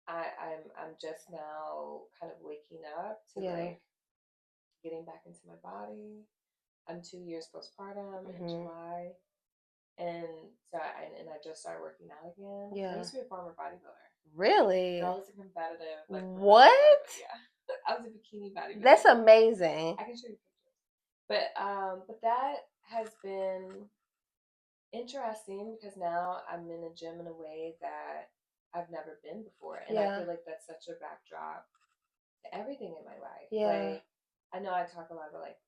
I'm just now kind of waking up to like getting back into my body. I'm 2 years postpartum in July, and so and I just started working out again. I used to be a former bodybuilder. Really? I was a competitive. Like, what? Yeah, I was a bikini bodybuilder. That's amazing. I can show you pictures. But that has been interesting because now I'm in a gym in a way that I've never been before, and I feel like that's such a backdrop to everything in my life. Like, I know I talk a lot about like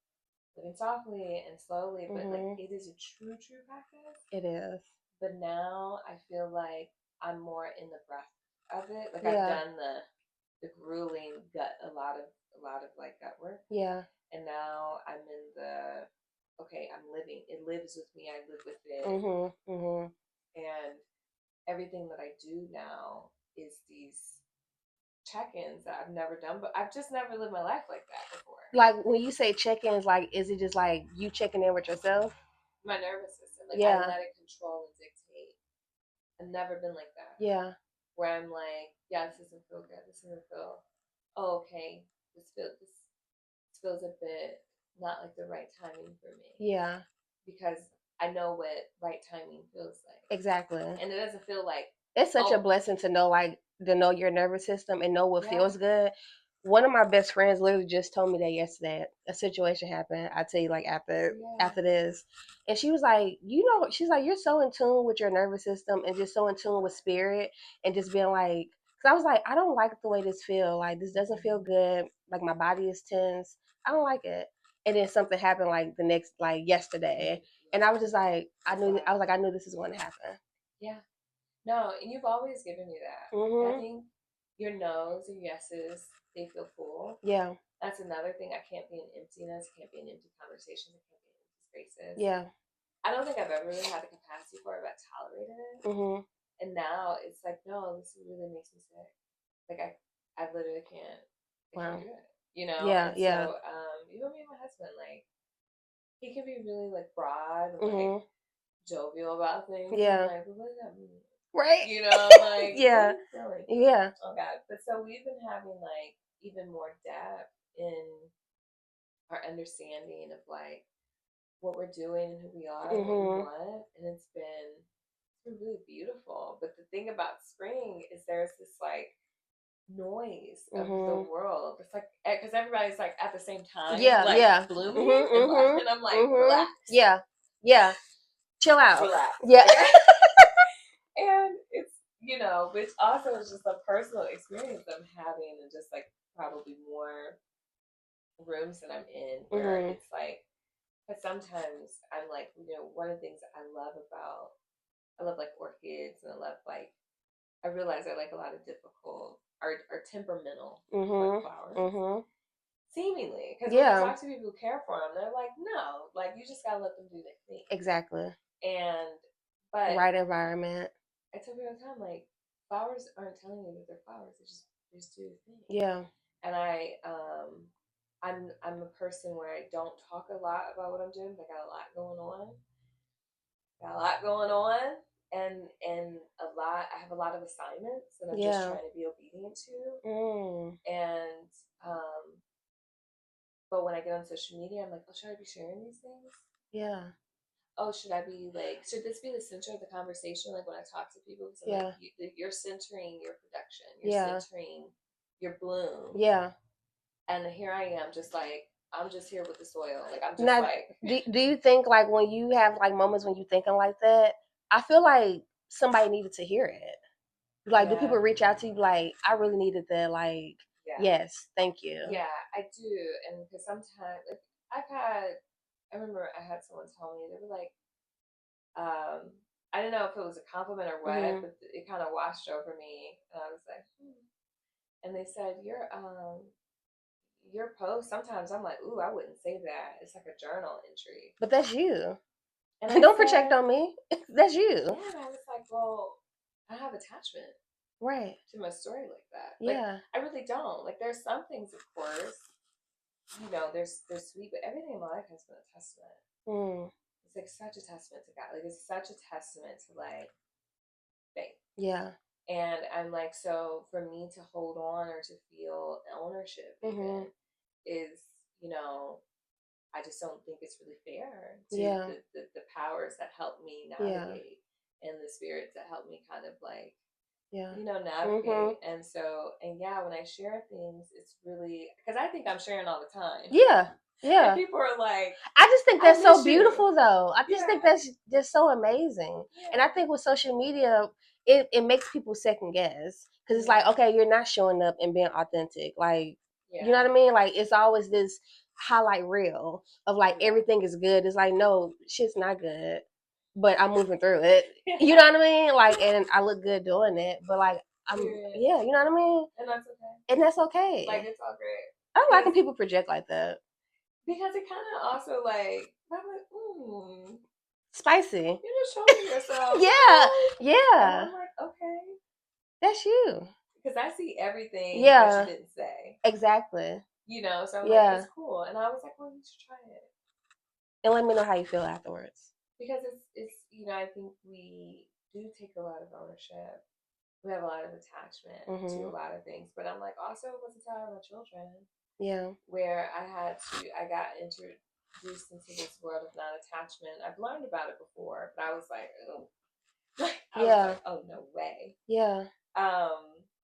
living softly and slowly, but like it is a true practice. It is. But now I feel like I'm more in the breath of it. Like I've done the grueling gut, a lot of like gut work. Yeah. And now I'm in the okay, I'm living. It lives with me. I live with it. And everything that I do now is these check-ins that I've never done, but I've just never lived my life like that before. Like when you say check-ins, like is it just like you checking in with yourself? My nervous system, like I let it control and dictate. I've never been like that. Yeah. Where I'm like, yeah, this doesn't feel good. This doesn't feel. Oh, okay. This feels a bit not like the right timing for me. Yeah. Because I know what right timing feels like. Exactly. And it doesn't feel like it's such a blessing to know your nervous system and know what feels good. One of my best friends literally just told me that yesterday. A situation happened. I tell you, like after this, and she was like, she's like, you're so in tune with your nervous system and just so in tune with spirit and just being like, because I was like, I don't like the way this feels. Like this doesn't feel good. Like my body is tense. I don't like it. And then something happened like the next, like yesterday, and I was just like, I knew this is going to happen. Yeah. No, and you've always given me that. I think your no's and yeses, they feel full. Yeah. That's another thing. I can't be in emptiness. Can't be in empty conversations. I can't be in empty spaces. Yeah. I don't think I've ever really had the capacity for it, but I tolerated it. And now it's like, no, this really makes me sick. Like I literally can't. I can't do it. You know. Yeah. And so, even me and my husband, like, he can be really like broad, and, like jovial about things. Yeah. Like, well, what does that mean? Right. You know, like yeah. Yeah. Oh God. But so we've been having like even more depth in our understanding of like what we're doing and who we are and what we want. And it's been really beautiful. But the thing about spring is there's this like noise of the world. It's like because everybody's like at the same time, like blooming and I'm like, relax. Yeah. Yeah. Chill out. Relax. Yeah. And it's which also is just a personal experience I'm having, and just like probably more rooms that I'm in where it's like, but sometimes I'm like, one of the things that I love like orchids, and I realize I like a lot of difficult or temperamental like flowers. Seemingly, because when you talk to people who care for them, they're like, no, like you just gotta let them do their thing. Exactly. But right environment. I tell people all the time, like, flowers aren't telling you that they're flowers; they just do their thing. Yeah. And I'm a person where I don't talk a lot about what I'm doing. I got a lot going on. And I have a lot of assignments that I'm just trying to be obedient to. And but when I get on social media, I'm like, oh, should I be sharing these things? Yeah. Oh, should this be the center of the conversation? Like when I talk to people, like, you're centering your production, you're centering your bloom. Yeah. And here I am, just like, I'm just here with the soil. Like I'm just now, like. Do you think like when you have like moments when you thinking like that? I feel like somebody needed to hear it. Like, do people reach out to you like, I really needed that? Like, yes, thank you. Yeah, I do, and because sometimes like I remember I had someone tell me, they were like, I don't know if it was a compliment or what, but it kind of washed over me, and I was like, and they said, your post, sometimes I'm like, ooh, I wouldn't say that. It's like a journal entry. But that's you. And don't project on me. That's you. Yeah, and I was like, well, I have attachment to my story like that. Yeah. Like, I really don't. Like, there's some things, of course, they're sweet, but everything in my life has been a testament. It's like such a testament to God. Like, it's such a testament to like faith. Yeah. And I'm like, so for me to hold on or to feel ownership even is, I just don't think it's really fair to the powers that help me navigate and the spirits that help me kind of like, navigate. And so, and when I share things, it's really, because I think I'm sharing all the time. And people are like, I just think that's so beautiful though. I just think that's just so amazing. And I think with social media, it makes people second guess. Because it's like, okay, you're not showing up and being authentic. Like, you know what I mean? Like, it's always this highlight reel of like everything is good. It's like, no, shit's not good. But I'm moving through it. You know what I mean? Like, and I look good doing it. But like, you know what I mean? And that's okay. And that's okay. Like, it's all great. I don't like when people project like that. Because it kind of also like, I'm like, spicy. You're just showing yourself. Yeah. And I'm like, okay. That's you. Because I see everything that you didn't say. Exactly. So I'm like, it's cool. And I was like, well, you should try it. And let me know how you feel afterwards. Because it's I think we do take a lot of ownership. We have a lot of attachment to a lot of things. But I'm like, also it was a time of my children. Yeah. Where I got introduced into this world of non-attachment. I've learned about it before, but I was like, oh. I was like, oh, no way. Yeah.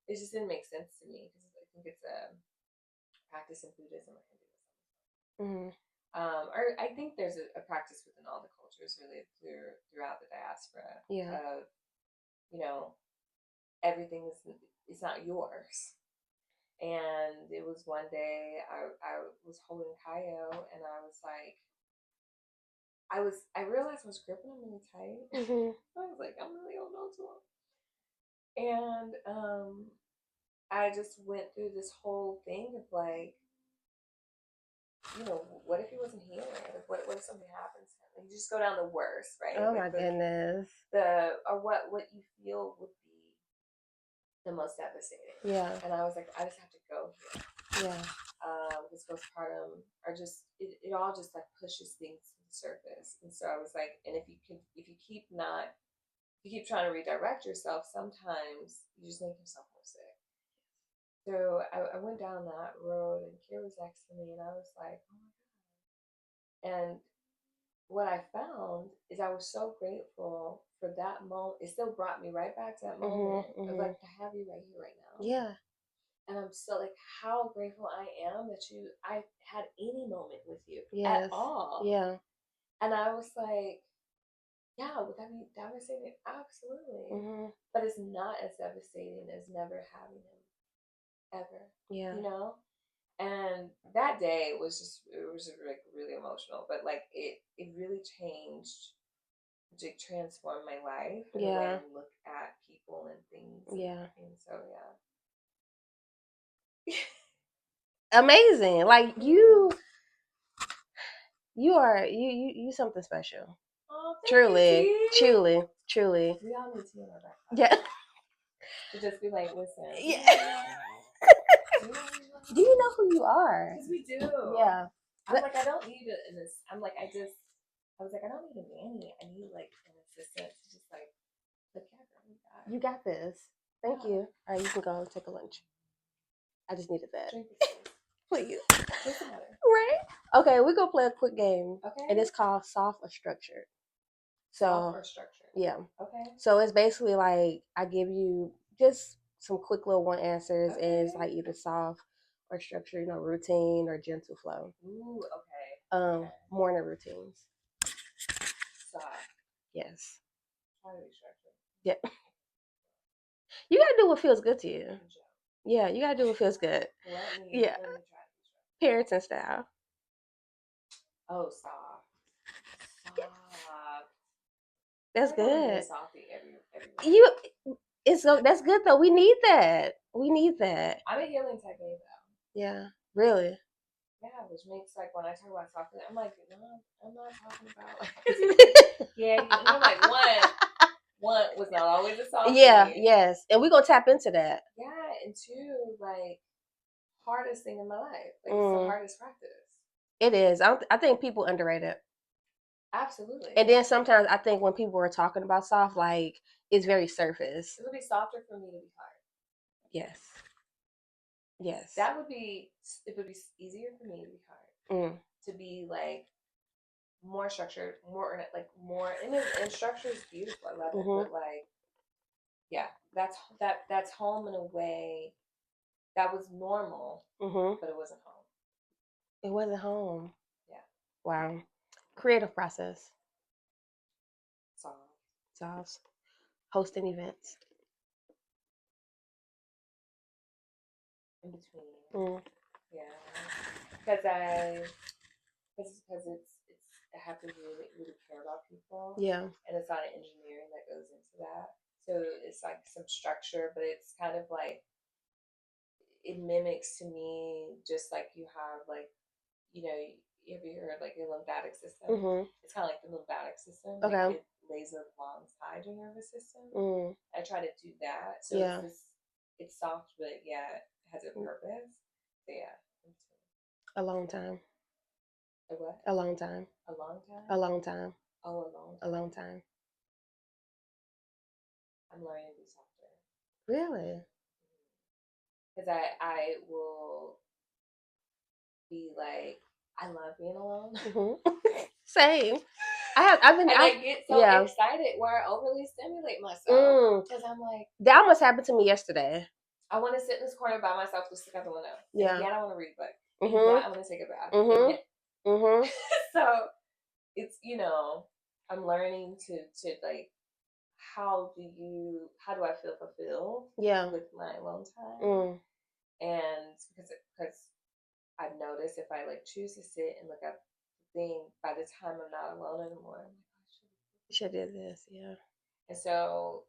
It just didn't make sense to me because I think it's a practice in Buddhism or Hinduism. Or I think there's a practice within all the cultures really throughout the diaspora of, everything is not yours. And it was one day I was holding Kaio and I was like, I realized I was gripping him really tight. I was like, I'm really holding on to him. And I just went through this whole thing of like, what if he wasn't here? What if something happens to him? You just go down the worst, right? Oh my goodness. Or what you feel would be the most devastating. Yeah. And I was like, I just have to go here. Yeah. This postpartum, or just it all just like pushes things to the surface. And so I was like, and if you keep trying to redirect yourself, sometimes you just make yourself more sick. So I went down that road, and Kira was next to me, and I was like, oh my God. And what I found is I was so grateful for that moment. It still brought me right back to that moment. I was like, to have you right here, right now. Yeah. And I'm still like, how grateful I am that I had any moment with you at all. Yeah. And I was like, yeah, would that be devastating? Absolutely. But it's not as devastating as never having him ever. Yeah. And that day was just like really emotional, but like it really changed, it transformed my life and the way I look at people and things. And so amazing. Like you are you something special. Oh, truly. We all need tea in our back. Yeah. To just be like, listen. Yeah. Do you know who you are? Because we do. Yeah. I'm like, I don't need it in this. I was like, I don't need a nanny. I need like an assistant to just like look at her. You got this. Thank you. All right, you can go take a lunch. I just needed that. Please. Right? Okay, we're going to play a quick game. Okay. And it's called Soft or Structured. So, Soft or Structured. Yeah. Okay. So it's basically like I give you just some quick little one answers, and it's like either soft or structured, routine or gentle flow. Ooh, okay. Morning routines. Soft. Yes. Try to be structured. Yeah. You gotta do what feels good to you. Yeah, you gotta do what feels good. Let me try to be structured. Parenting style. Oh, soft. That's good. Softy every that's good though. We need that. I'm a healing type A though. Yeah, really. Yeah, which makes like when I talk about softy, I'm like, no, I'm not talking about. Yeah, I'm like one was not always a softy. Yeah, yes, and we're gonna tap into that. Yeah, and two, like hardest thing in my life. Like it's the hardest practice. It is. I think people underrate it. Absolutely. And then sometimes I think when people are talking about soft, like is very surface. It would be softer for me to be hard. Yes. Yes. It would be easier for me to be hard. To be like more structured, more, and structure is beautiful. I love it. But like, yeah, that's home in a way that was normal, but it wasn't home. It wasn't home. Yeah. Wow. Creative process. Solves. Hosting events. In between. Yeah. Because I have to really, really care about people. Yeah. And it's a lot of engineering that goes into that. So it's like some structure, but it's kind of like, it mimics to me just like you have like, you know, have you heard like your lymphatic system? It's kind of like the lymphatic system. Okay. Like it lays alongside your nervous system. I try to do that. So it's soft, but yeah, it has a purpose. So yeah. A long time. A what? A long time. A long time? A long time. Oh, a long time. A long time. I'm learning to be softer. Really? Because I will be like, I love being alone. Same. I've been. I get so excited where I overly stimulate myself because I'm like, that almost happened to me yesterday. I want to sit in this corner by myself, just look out the window. Yeah. And yet I want to read a book. And yet I want to take a bath. So it's, I'm learning to like, how do I feel fulfilled? Yeah. With my alone time. And because I've noticed if I like choose to sit and look at the thing, by the time I'm not alone anymore, I'm like, oh, I should do this, yeah. And so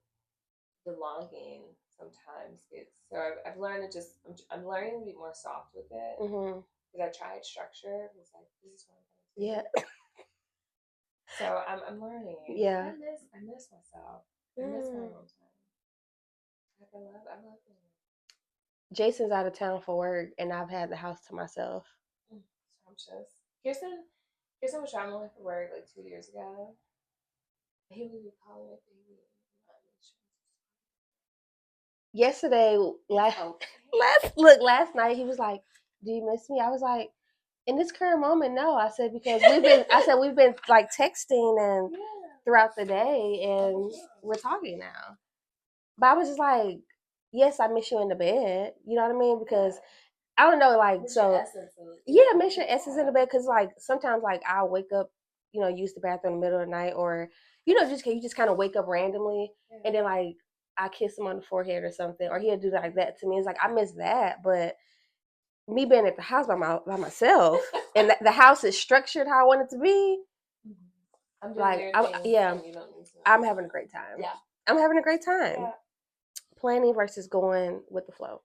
the longing sometimes gets. So I've learned to just. I'm learning to be more soft with it because I tried structure. It was like, this is what I'm going to do. Yeah. So I'm learning. Yeah. I miss myself. I miss my own time. Like I love it. Jason's out of town for work, and I've had the house to myself. Scrumptious. Kirsten was traveling for work like 2 years ago. He would be calling me. Yesterday, last night he was like, "Do you miss me?" I was like, "In this current moment, no." I said because we've been like texting and throughout the day, and we're talking now. But I was just like, yes, I miss you in the bed. You know what I mean? Because I don't know, like, miss miss your essence in the bed. Because like sometimes like I'll wake up, use the bathroom in the middle of the night, or you just kind of wake up randomly, and then like I kiss him on the forehead or something, or he'll do like that to me. It's like I miss that, but me being at the house by myself, and the house is structured how I want it to be. I'm doing I'm having a great time. Yeah, I'm having a great time. Yeah. Planning versus going with the flow.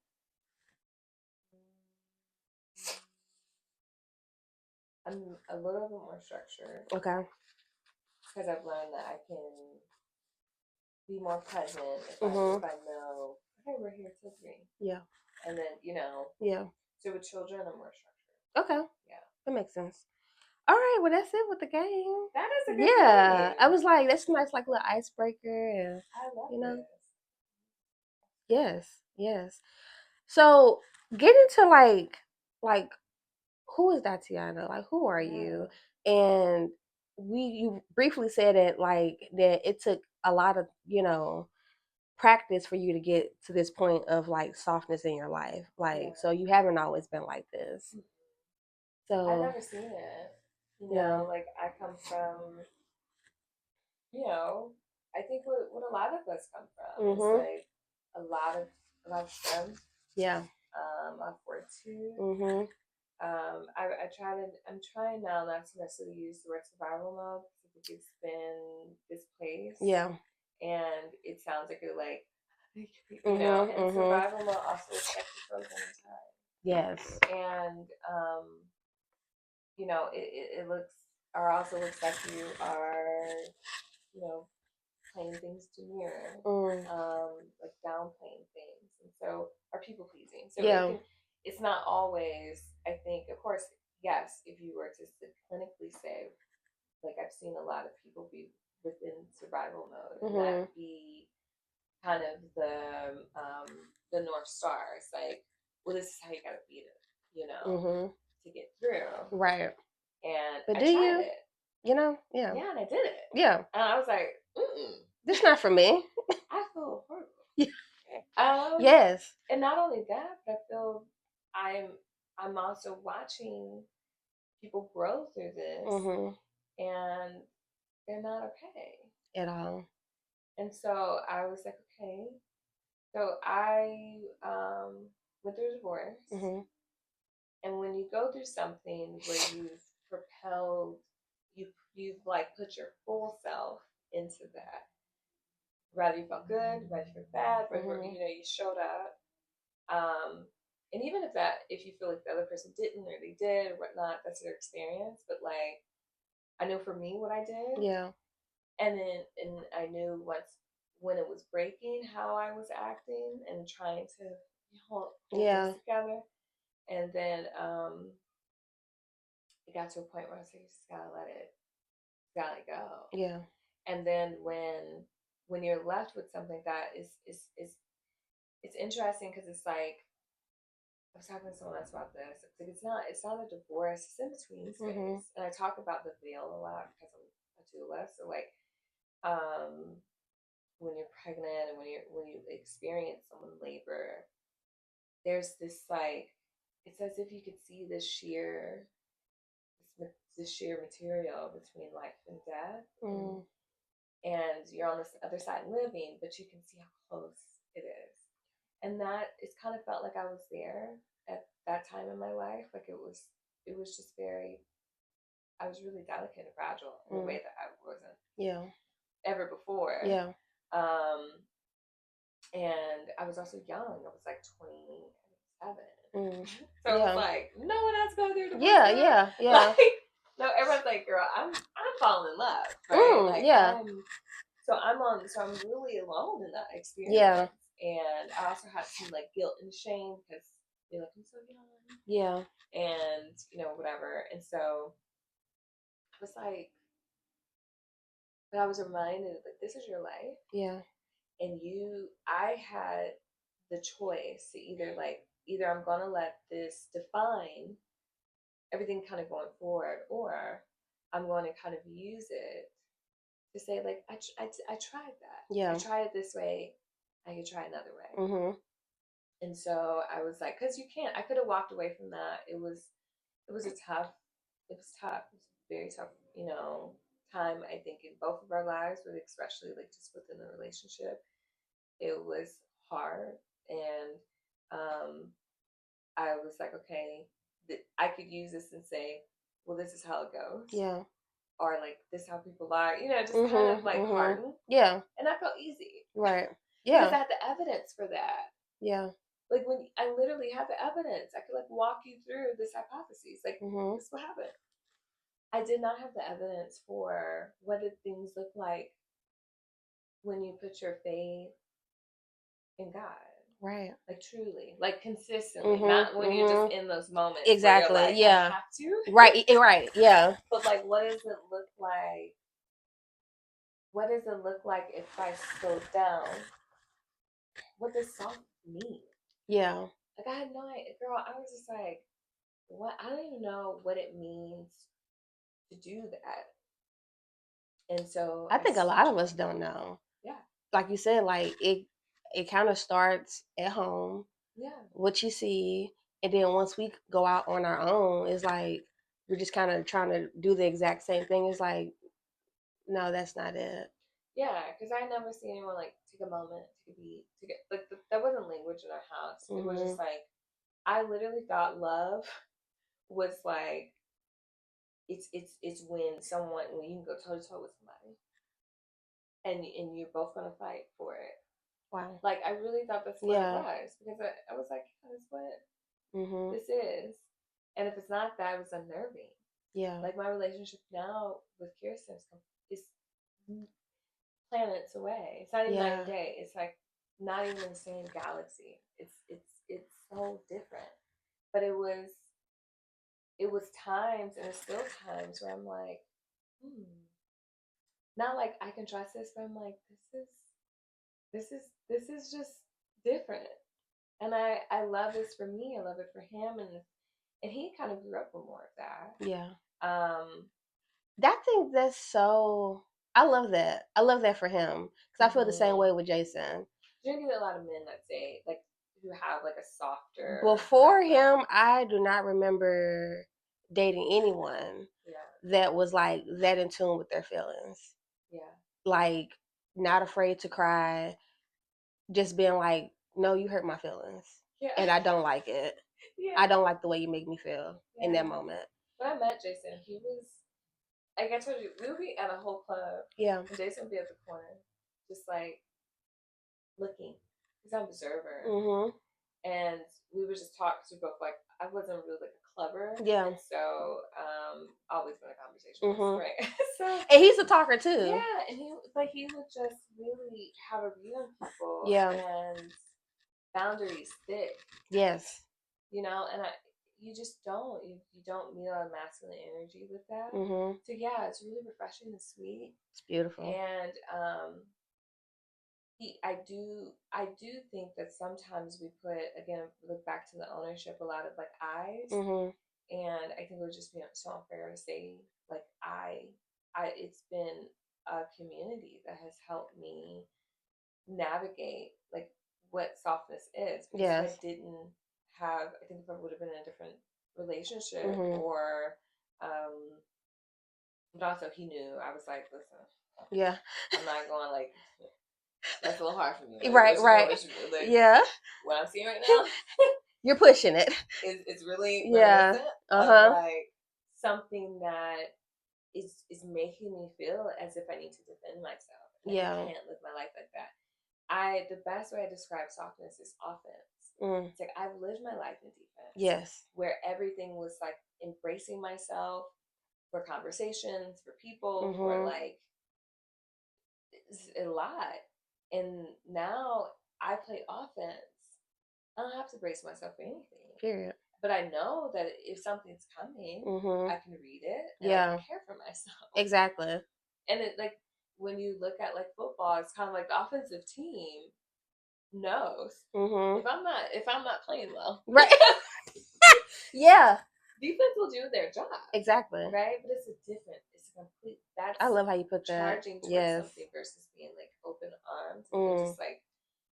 I'm a little bit more structured. Okay. Because I've learned that I can be more present if I know, okay, we're here till 3. Yeah. And then, Yeah. So with children, I'm more structured. Okay. Yeah. That makes sense. All right, well that's it with the game. That is a good game. I was like, that's a nice like little icebreaker, and I love this. Yes. So get into like who is Datiana? Like who are you? And you briefly said it like that it took a lot of, practice for you to get to this point of like softness in your life. Like so you haven't always been like this. So I've never seen it. Like I come from, I think what a lot of us come from is like a lot of strength. Yeah. A lot of fortitude. I'm trying now not to necessarily use the word survival mode because it's been displaced. Yeah. And it sounds like you're like, and survival mode also is like frozen in time. Yes. And it also looks like you are, playing things too near, like downplaying things, and so are people pleasing. So it's not always. I think, of course, yes. If you were to clinically say, like I've seen a lot of people be within survival mode and that be kind of the North Star. It's like, well, this is how you gotta beat it, you know, to get through. Right. And But I do tried you? it. You know? Yeah. Yeah, and I did it. Yeah. And I was like, this not for me. I feel horrible. Yes. And not only that, but I feel I'm also watching people grow through this, and they're not okay at all. And so I was like, okay. So I went through a divorce, and when you go through something where you've propelled, you've like put your full self into that. Whether you felt good, whether you felt bad, whether you showed up. And even if you feel like the other person didn't or they did or whatnot, that's their experience. But like, I know for me what I did. Yeah. And I knew when it was breaking how I was acting and trying to hold things together. And then it got to a point where I was like, you just gotta let it go. Yeah. And then when you're left with something that is it's interesting because it's like, I was talking to someone else about this. It's like it's not a divorce. It's in between space, and I talk about the veil a lot because I'm a doula. So like, when you're pregnant and when you experience someone labor, there's this like, it's as if you could see this sheer material between life and death, and you're on this other side living, but you can see how close it is, and that it's kind of felt like I was there at that time in my life. Like it was just very, I was really delicate and fragile in a way that I wasn't ever before. And I was also young. I was like 27. So it was like, no one else go through the Like, no, everyone's like, girl, I'm falling in love, right? So I'm really alone in that experience. And I also had some like guilt and shame because you're like, I'm so young. And whatever. And so I was like, but I was reminded, like, this is your life. And I had the choice to either I'm gonna let this define everything kind of going forward, or I'm going to kind of use it to say, like, I tried that. I tried it this way. I could try another way. And so I was like, because you can't. I could have walked away from that. It was tough. It was tough. It was very tough. Time, I think, in both of our lives, but especially like just within the relationship, it was hard. And I was like, okay, I could use this and say, well, this is how it goes. Or like, this is how people are, just kind of like harden. And that felt easy. Because I had the evidence for that. Like, when I literally had the evidence, I could like walk you through this hypothesis. Like, this is what happened. I did not have the evidence for what did things look like when you put your faith in God. Like, truly, like consistently, not when you're just in those moments. Exactly. Where you're like, I have to. Right. But like, what does it look like? What does it look like if I slow down? What does soft mean? Like, I had no idea, girl. I was just like, what? I don't even know what it means to do that. And so I think a lot of us don't know. Like you said, like it kind of starts at home. What you see, and then once we go out on our own, it's like we're just kind of trying to do the exact same thing. It's like, no, that's not it. Yeah, because I never see anyone like take a moment, take a beat, to get like that wasn't language in our house. It was just like, I literally thought love was like, it's when you can go toe to toe with somebody, and you're both gonna fight for it. Wow. Like, I really thought that's what it was, because I was like, yeah, that's what this is. And if it's not that, it was unnerving. Like, my relationship now with Kirsten is planets away. It's not even night and day. It's like not even in the same galaxy. It's so different. But it was times, and it's still times where I'm like, not like I can trust this, but I'm like, this is just different. And I love this for me. I love it for him, and he kind of grew up with more of that. Yeah. Um, That thing that's so. I love that. I love that for him because I feel the same way with Jason. You're gonna get a lot of men that say like who have like a softer. Before him, I do not remember dating anyone that was like that in tune with their feelings. Yeah. Like not afraid to cry, just being like, no, you hurt my feelings. Yeah. And I don't like it. Yeah. I don't like the way you make me feel in that moment. When I met Jason, he was, like I told you, we would be at a whole club. Yeah. And Jason would be at the corner, just like looking. He's an observer. Mm-hmm. And we would just talk because we both like, I wasn't really like a clubber. Yeah. And so always been a conversationalist, right? So, and he's a talker too. Yeah, and he would just really have a view on people. Yeah. And boundaries thick. Yes. You know, and you just don't. You don't meet a lot of masculine energy with that. Mm-hmm. So yeah, it's really refreshing and sweet. It's beautiful. And I do think that sometimes we put, again, look back to the ownership, a lot of like eyes. Mm-hmm. And I think it would just be so unfair to say like it's been a community that has helped me navigate like what softness is. Because yes. I didn't have, I think if I would have been in a different relationship, mm-hmm. or but also he knew, I was like, listen, yeah, I'm not going like, that's a little hard for me. Like, right. Like, yeah. What I'm seeing right now, you're pushing it. It's really reminiscent of like something that is making me feel as if I need to defend myself. Yeah. I can't live my life like that. The best way I describe softness is offense. Mm. It's like I've lived my life in defense. Yes. Where everything was like embracing myself for conversations, for people, mm-hmm. for like a lot. And now I play offense. I don't have to brace myself for anything. Period. But I know that if something's coming, mm-hmm. I can read it and I can care for myself. Exactly. And it, like, when you look at like football, it's kind of like the offensive team knows, mm-hmm. if I'm not playing well, right? Yeah. Defense will do their job. Exactly. Right? But it's a complete, that's, I love how you put that. Charging towards something versus being like open armed. Mm. Just like,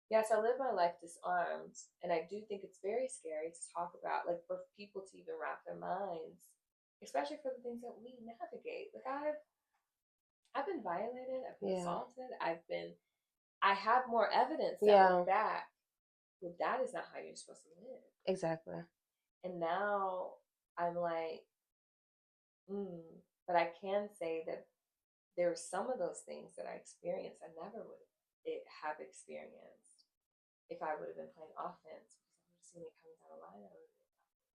yes, I live my life disarmed. And I do think it's very scary to talk about, like, for people to even wrap their minds, especially for the things that we navigate. Like, I've been violated, I've been assaulted, I have more evidence that look back. Well, that is not how you're supposed to live. Exactly. And now I'm like, but I can say that there are some of those things that I experienced I never would have experienced if I would have been playing offense, because I would have seen it coming down the line. I would have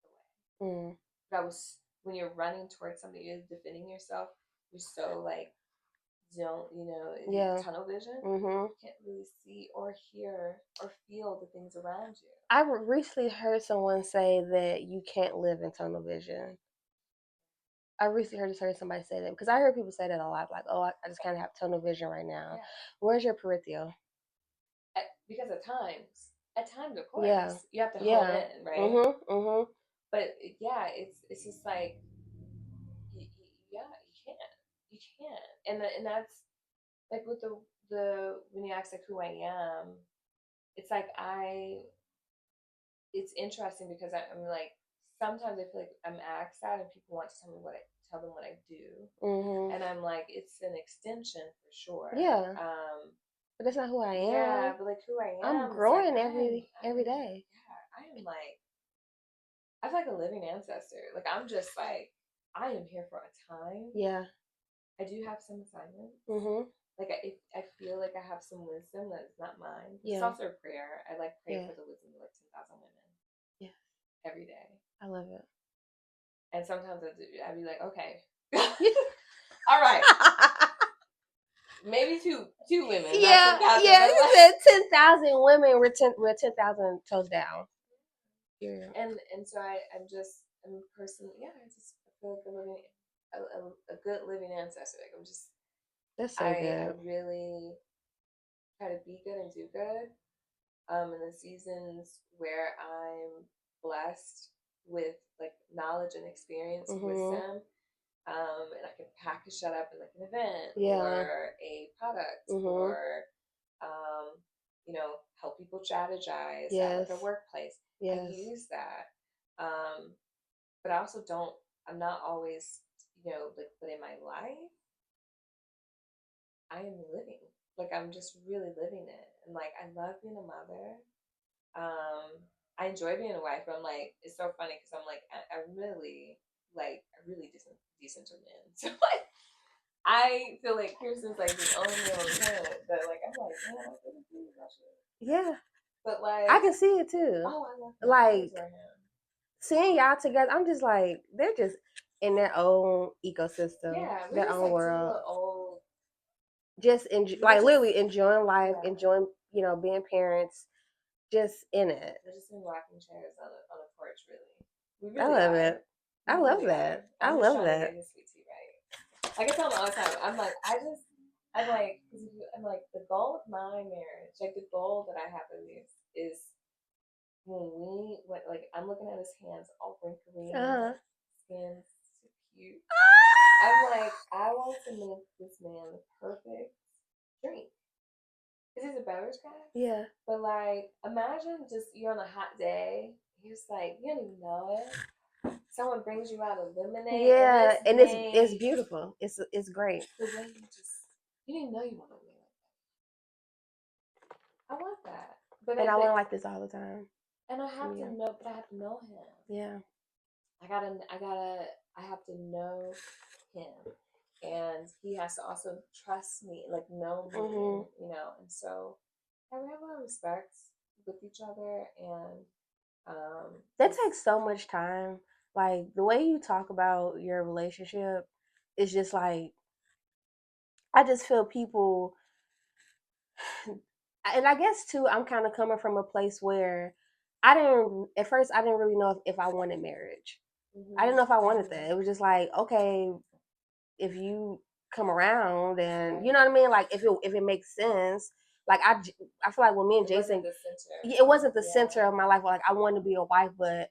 been away. Mm. But when you're running towards something, you're defending yourself, you're so like, tunnel vision. Mm-hmm. You can't really see or hear or feel the things around you. I recently heard someone say that you can't live in tunnel vision. I recently heard somebody say that, because I heard people say that a lot, like, oh, I just kind of have tunnel vision right now. Yeah. Where's your peripheral? Because at times, of course, you have to hone in, right? Mm-hmm, mm-hmm. But it's just like, you can't, and that's like with the when you ask like who I am, it's like it's interesting because I'm like, sometimes I feel like I'm asked that and people want to tell them what I do, mm-hmm. and I'm like, it's an extension for sure. Yeah. But that's not who I am. Yeah, but like who I am, I'm growing like, every day. Yeah, I am like, I feel like a living ancestor. Like, I'm just like, I am here for a time. Yeah. I do have some assignments. Mm-hmm. Like, I feel like I have some wisdom that's not mine. Yeah. It's also a prayer. I like pray for the wisdom of like 10,000 women. Yeah. Every day. I love it. And sometimes I'd be like, okay. All right. Maybe two women. Yeah. You said 10,000 women with 10,000 toes down. Yeah. And so I'm a person. Yeah, I feel like I'm living a good living ancestor. Like, I'm just. That's so good. I really try to be good and do good. In the seasons where I'm blessed with like knowledge and experience, wisdom, and I can package that up in like an event or a product or you know, help people strategize at like a workplace. I use that. But I also don't, I'm not always, you know, like, but in my life, I am living. Like, I'm just really living it. And like, I love being a mother. I enjoy being a wife, but I'm like, it's so funny because I'm like, I really, like, I really decent to men. So like, I feel like Kirsten's like the only man on the planet that like, I'm like, man, I couldn't do that shit. Yeah. But like, I can see it too. Oh, I love him. Like, seeing y'all together, I'm just like, they're just in their own ecosystem, their own like world. Old, just like literally enjoying life, enjoying, you know, being parents, just in it. They're just in rocking chairs on a porch, really. I love it. I love that. I love that. Like I tell them all the time, I'm like, I'm like, the goal of my marriage, like the goal that I have with this is when like I'm looking at his hands all wrinkly, skin so cute. I'm like, I want to make this man the perfect drink. Because he's a beverage guy. Yeah. But like, imagine just you're on a hot day. You're just like, you don't even know it. Someone brings you out a lemonade. Yeah, and it's beautiful. It's great. The way you didn't know you wanted me like that. I want that. But I want like this all the time. And I have to know, but I have to know him. Yeah. I have to know him. And he has to also trust me, like know me, you know. And so we have a lot of respect with each other, and that takes so much time. Like the way you talk about your relationship is just like, I just feel people, and I guess too, I'm kind of coming from a place where I didn't really know if I wanted marriage. I didn't know if I wanted that. It was just like, okay, if you come around and you know what I mean, like if it makes sense. Like I feel like when me and Jason, it wasn't the center of my life. Like I wanted to be a wife, but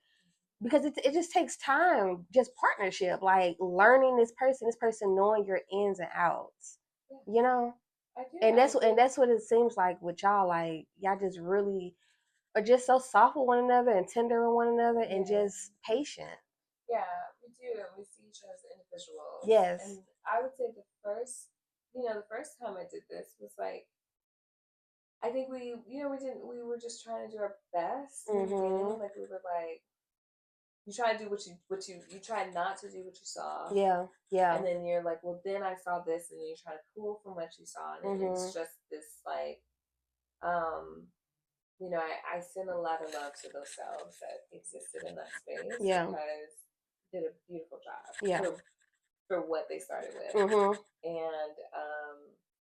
because it just takes time, just partnership, like learning this person knowing your ins and outs, you know. And that's what it seems like with y'all. Like y'all just really are just so soft with one another and tender with one another and just patient. Yeah, we do. We see each other as individuals. Yes. And I would say the first time I did this was like, I think we were just trying to do our best in the beginning. Like we were like, you try to do what you try not to do what you saw. Yeah, yeah. And then you're like, well, then I saw this, and then you try to pull from what you saw, and it's just this like, you know, I send a lot of love to those cells that existed in that space. Yeah, because did a beautiful job. Yeah. For what they started with, and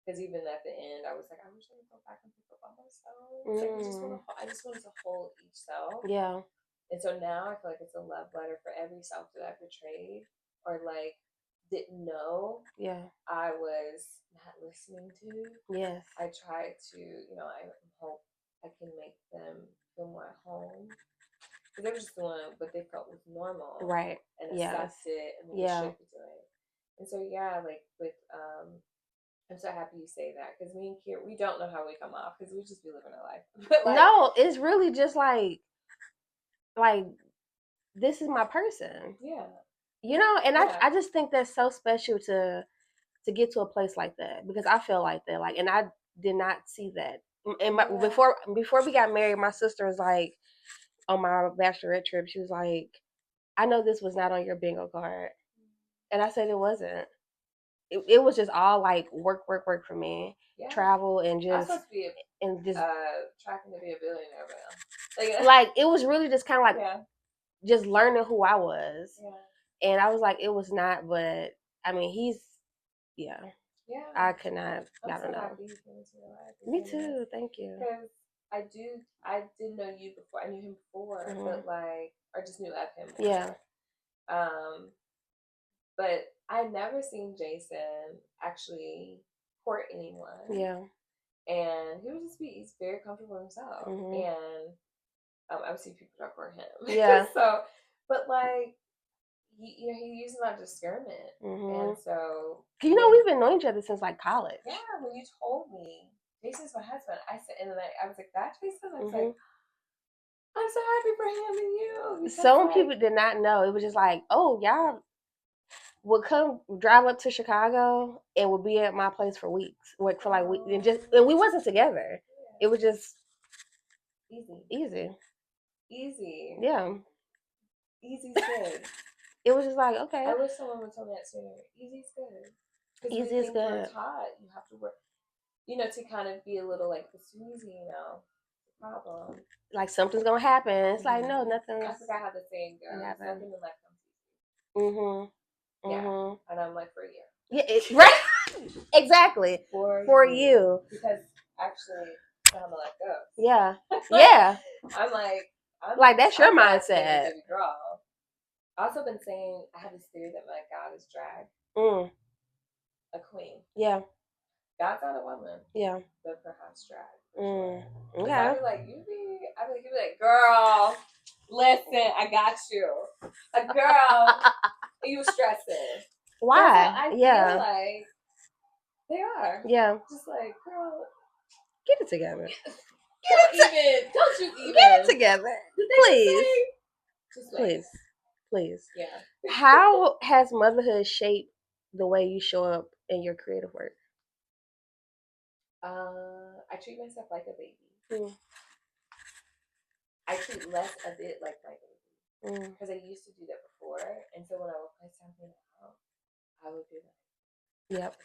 because even at the end, I was like, I wish I could go back and pick up all those cells. Like, I just wanted to hold each cell. Yeah. And so now I feel like it's a love letter for every self that I betrayed or like didn't know. Yeah. I was not listening to. Yes. I tried to, you know, I hope I can make them feel more at home. Because they were just doing what they felt was normal. Right. And accept it and what they should be doing. And so like with I'm so happy you say that because me and Kier, we don't know how we come off because we just be living our life. But like, no, it's really just like this is my person. Yeah. You know, and I just think that's so special to get to a place like that because I feel like that. Like, and I did not see that. And before we got married, my sister was like on my bachelorette trip. She was like, "I know this was not on your bingo card," and I said it wasn't. It was just all like work for me. Yeah. Travel and just tracking to be a billionaire. Like it was really just kind of like just learning who I was. Yeah. And I was like, it was not, but I mean, he's yeah. Yeah. I could not. I don't know. Me too. Thank you. Because I didn't know you before. I knew him before, but like, I just knew of him more. Yeah. But I never seen Jason actually court anyone. Yeah. and he's very comfortable himself, and obviously people don't for him. Yeah. So, but like he used not to experiment, and so we've been knowing each other since like college. Yeah, when you told me Jason's my husband, I said, and then I was like, that Jason. I was like, I'm so happy for him and you. Some people did not know. It was just like, oh, y'all would come drive up to Chicago and would be at my place for weeks, like for like weeks, and we wasn't together. Yeah. It was just easy. Yeah, easy's good. It was just like, okay. I wish someone would tell me that sooner. Easy's good. Easy is good. We're taught you have to work, to kind of be a little like the Susie, problem. Like something's gonna happen. It's like no, nothing. I forgot how the saying goes. Nothing in life comes easy. Yeah, and I'm like for a year. Yeah, right. Exactly. For you. Because actually, I'm gonna let go. Yeah. Yeah. I'm like that's your mindset. Baby girl. I've also been saying I have this theory that my God is drag. A queen. Yeah. God's not a woman. Yeah. But perhaps drag. Okay. I'd be like, you be like, girl, listen, I got you. A girl, you stressing. Why? I feel like they are. Yeah. Just like, girl, get it together. Don't you even get it together. Please. Please. Yeah. How has motherhood shaped the way you show up in your creative work? I treat myself like a baby. I treat less of it like my baby. Because I used to do that before. And so when I would play something out, I would do that. Yep.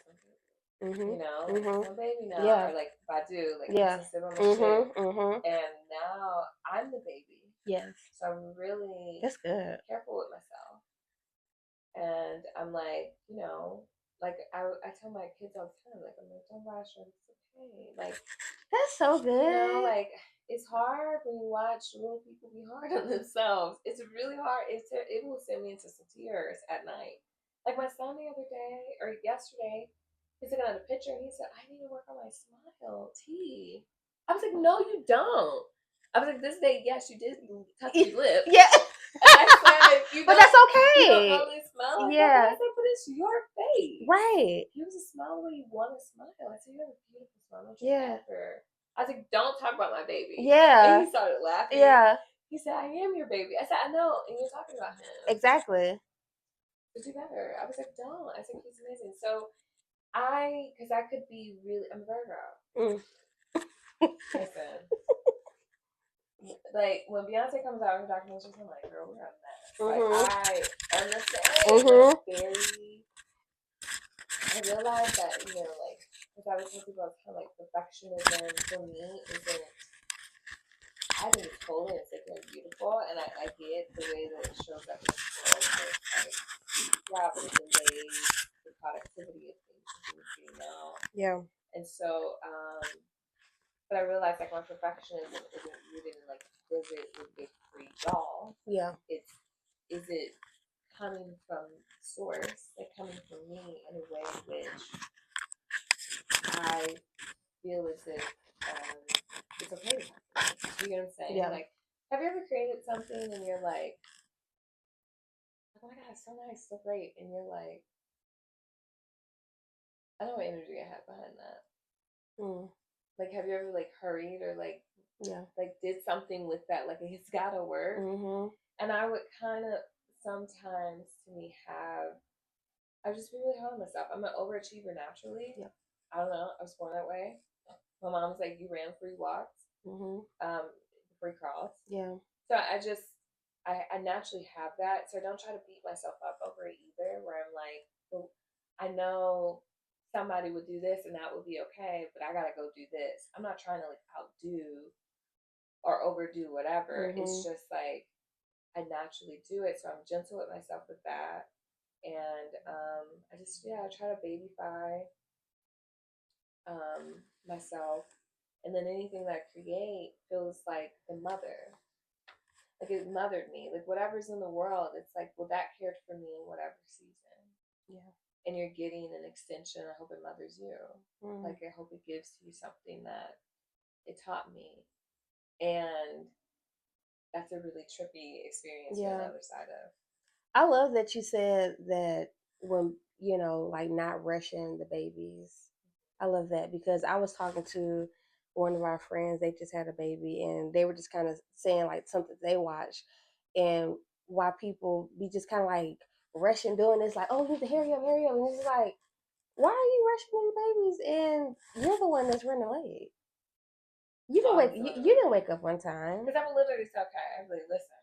Like, baby now. Yeah. Or like Badu, like sit on my shit. And now I'm the baby. Yes. So I'm really careful with myself. And I'm like, like I tell my kids all the time, like, I'm like, don't rush, it's okay. Like, that's so good. Like, it's hard when you watch real people be hard on themselves. It's really hard. It will send me into some tears at night. Like my son the other day or yesterday, he's looking at a picture and he said, I need to work on my smile. I was like, no, you don't. I was like, this day, yes, you did touch your lip. Yeah. And I said, but that's okay. You don't normally smile like that. I said, but it's your face. Right. You have to smile the way you want to smile. I said, you have a beautiful smile. Ever. I was like, don't talk about my baby. Yeah. And he started laughing. Yeah. He said, I am your baby. I said, I know. And you're talking about him. Exactly. But do better. I was like, don't. I said, he's amazing. So because I could be really, I'm a Virgo. Listen. Like, when Beyonce comes out with her documentaries, I'm like, girl, we're a mess. Like, I understand. I realized that, like, because I was thinking about kind of like perfectionism for me isn't, I think it's holy and sacred and beautiful, and I get the way that it shows up in this world. Like, yeah, but it delays the productivity of things, Yeah. And so, but I realized like my perfectionism isn't rooted in like, does it look good for y'all? Yeah. Is it coming from source, like coming from me in a way in which I feel as if it's okay. You know what I'm saying? Yeah. Like, have you ever created something and you're like, oh my God, it's so nice, so great, and you're like, I don't know what energy I have behind that. Like, have you ever like hurried or like, like did something with that? Like, it's gotta work. And I would kind of sometimes, to me, I just be really hard on myself. I'm an overachiever naturally. Yeah. I don't know. I was born that way. My mom was like, you ran free walks, free crawls. Yeah. So I naturally have that. So I don't try to beat myself up over it either, where I'm like, well, I know somebody would do this and that would be okay, but I gotta go do this. I'm not trying to like outdo or overdo whatever. It's just like I naturally do it. So I'm gentle with myself with that. And I try to babyfy myself, and then anything that I create feels like the mother. Like it mothered me. Like whatever's in the world, it's like, well, that cared for me in whatever season. Yeah. and you're getting an extension. I hope it mothers you. Like, I hope it gives you something that it taught me. And that's a really trippy experience on the other side of. I love that you said that when, like not rushing the babies. I love that because I was talking to one of our friends, they just had a baby, and they were just kind of saying like something they watched and why people be just kind of like rushing doing this, like, oh, we need to hurry up. And it's like, why are you rushing these babies and you're the one that's running late? You didn't you didn't wake up one time. Because I'm literally so okay. I'm like, listen,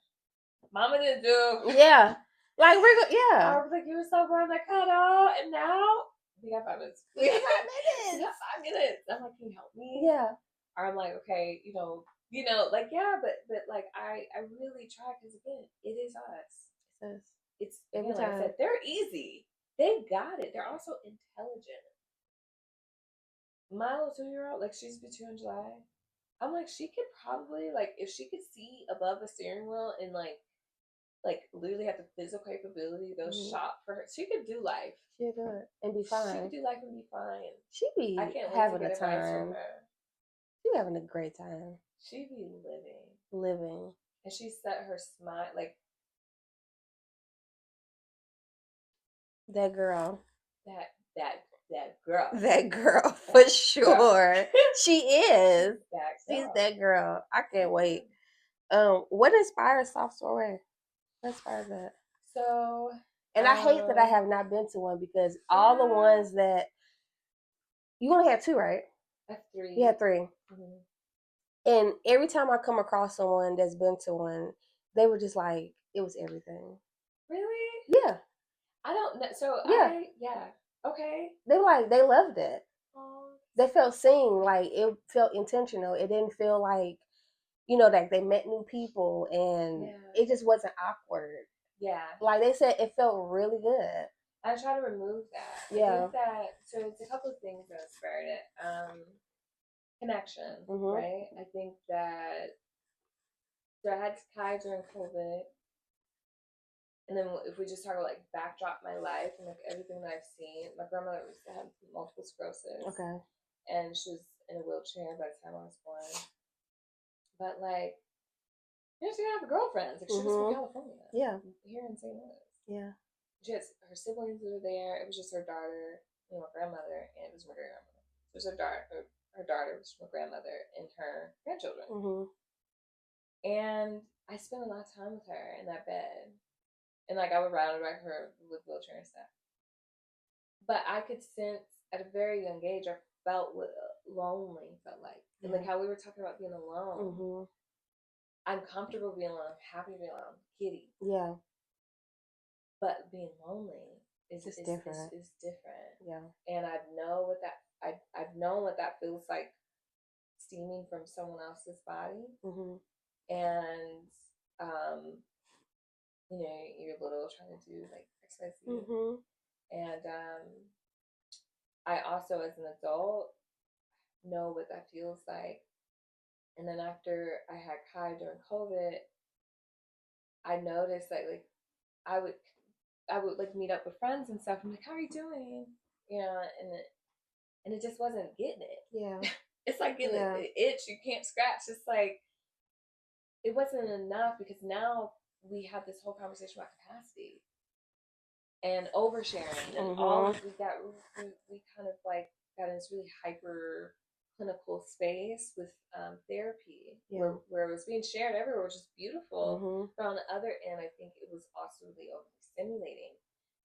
Mama didn't do. Yeah. Like, I was like, you were so bored. I'm like, hello. And now we got 5 minutes. We got 5 minutes. We got 5 minutes. I'm like, can you help me? Yeah. Or I'm like, okay, like, yeah, but like, I really try because, again, it is us. It's every time. Like I said, they're easy. They got it. They're also intelligent. My little 2-year-old, like, she's due in July. I'm like, she could probably, like, if she could see above the steering wheel and, like literally have the physical capability to go shop for her, she could do life. She'd do it and be fine. She could do life and be fine. She'd be having a time. She'd be having a great time. She'd be living. And she set her smile, like, that girl. That girl. That girl, for sure. She is. She's that girl. I can't wait. What inspires Soft Soiree? What inspires that? So, and I hate that I have not been to one because all the ones that you only had 2, right? I have 3. You had 3. Mm-hmm. And every time I come across someone that's been to one, they were just like, it was everything. Really? Yeah. I don't know. So yeah. Okay. They loved it. Aww. They felt seen, like it felt intentional. It didn't feel like, like they met new people and it just wasn't awkward. Yeah. Like they said, it felt really good. I try to remove that. Yeah. I think that, so it's a couple of things that inspired it. Connection, right? I think that, so I had Kai during COVID. And then if we just talk about like backdrop my life and like everything that I've seen, my grandmother had multiple sclerosis. Okay. And she was in a wheelchair by the time I was born. But like, she didn't have girlfriends. Like, she was from California. Yeah. Here in St. Louis. Yeah. She has her siblings that were there. It was just her daughter, my grandmother, and it was my great grandmother. So it was her daughter was my grandmother and her grandchildren. And I spent a lot of time with her in that bed. And like I would ride around her with wheelchair and stuff. But I could sense at a very young age, I felt lonely. Felt like, and like how we were talking about being alone. I'm comfortable being alone. I'm happy being alone. Kitty. Yeah. But being lonely is different. Is different. Yeah. And I've known what that feels like, steaming from someone else's body. And you're little trying to do like XYZ. And I also, as an adult, know what that feels like. And then after I had Kai during COVID, I noticed that like I would like meet up with friends and stuff. I'm like, how are you doing? And it just wasn't getting it. Yeah. It's like getting an itch you can't scratch. It's like it wasn't enough because now we have this whole conversation about capacity and oversharing and all of we kind of like got in this really hyper clinical space with therapy where it was being shared everywhere, which is beautiful. But on the other end, I think it was also really overly stimulating.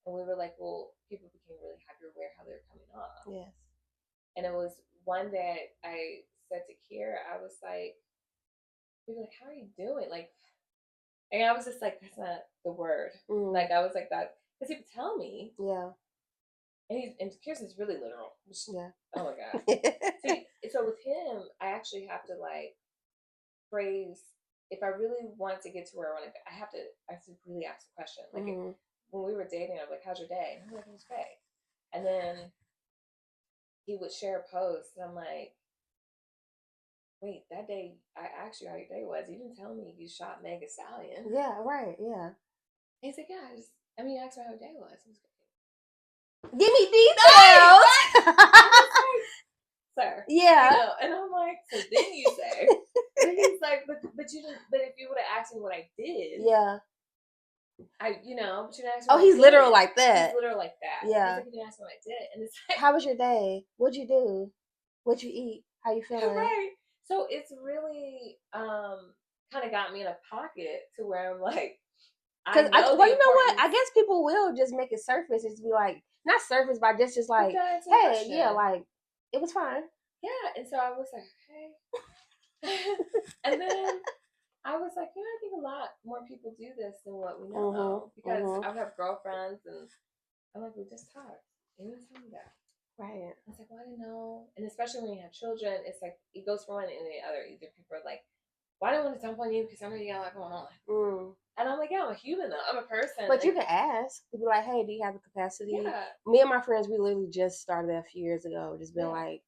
And we were like, well, people became really hyper aware how they were coming off. Yes. And it was one day I said to Kiera, I was like, people were like, how are you doing? Like, and I was just like, that's not the word. Like, I was like that. Because he would tell me. Yeah. And Kirsten's really literal. Yeah. Oh my God. So with him, I actually have to like phrase, if I really want to get to where I want to go, I have to really ask the question. Like when we were dating, I was like, how's your day? And he was like, it was great. And then he would share a post and I'm like, wait, that day I asked you how your day was. You didn't tell me you shot Meg Thee Stallion. Yeah, right, yeah. And he's like, yeah, you asked me how your day was. It was great. Give me details. Right. Sir. Yeah. You know, and I'm like, so then you say, and he's like, but you didn't. But if you would have asked me what I did, yeah. but you didn't ask me. Oh, what he's I did. literal like that. He's literal like that. Yeah. He's like, you didn't ask me what I did, and it's like, how was your day? What'd you do? What'd you eat? How you feeling? Right. So it's really kind of got me in a pocket to where I'm like, I know. Well, you know what? I guess people will just make it surface. It's be like not surface, but just like, hey, yeah, like it was fine. Yeah, and so I was like, okay, and then I was like, I think a lot more people do this than what we know because I have girlfriends and I'm like, we just talked. They didn't tell me that. Right. I was like, well, I didn't know. And especially when you have children, it's like it goes from one end to the other. Either people are like, well, I don't want to dump on you because I know you got a lot going on. And I'm like, yeah, I'm a human though. I'm a person. But you can ask. You be like, hey, do you have the capacity? Yeah. Me and my friends, we literally just started a few years ago. Just been like,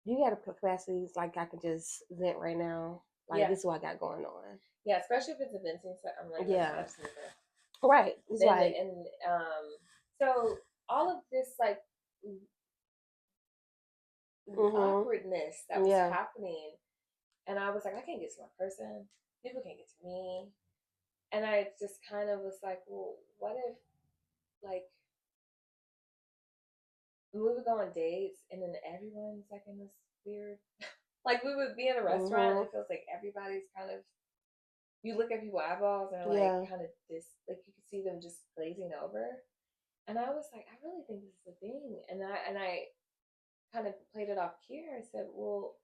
do you have the capacity? It's like I could just vent right now. Like this is what I got going on. Yeah, especially if it's a venting set. I'm like, yeah, absolutely. Right. It's like, and so all of this like awkwardness that was happening, and I was like, I can't get to my person. People can't get to me. And I just kind of was like, well, what if, like, we would go on dates and then everyone's like in this weird, like, we would be in a restaurant and it feels like everybody's kind of, you look at people's eyeballs and like kind of like you can see them just glazing over. And I was like, I really think this is a thing. And I kind of played it off here. I said, well,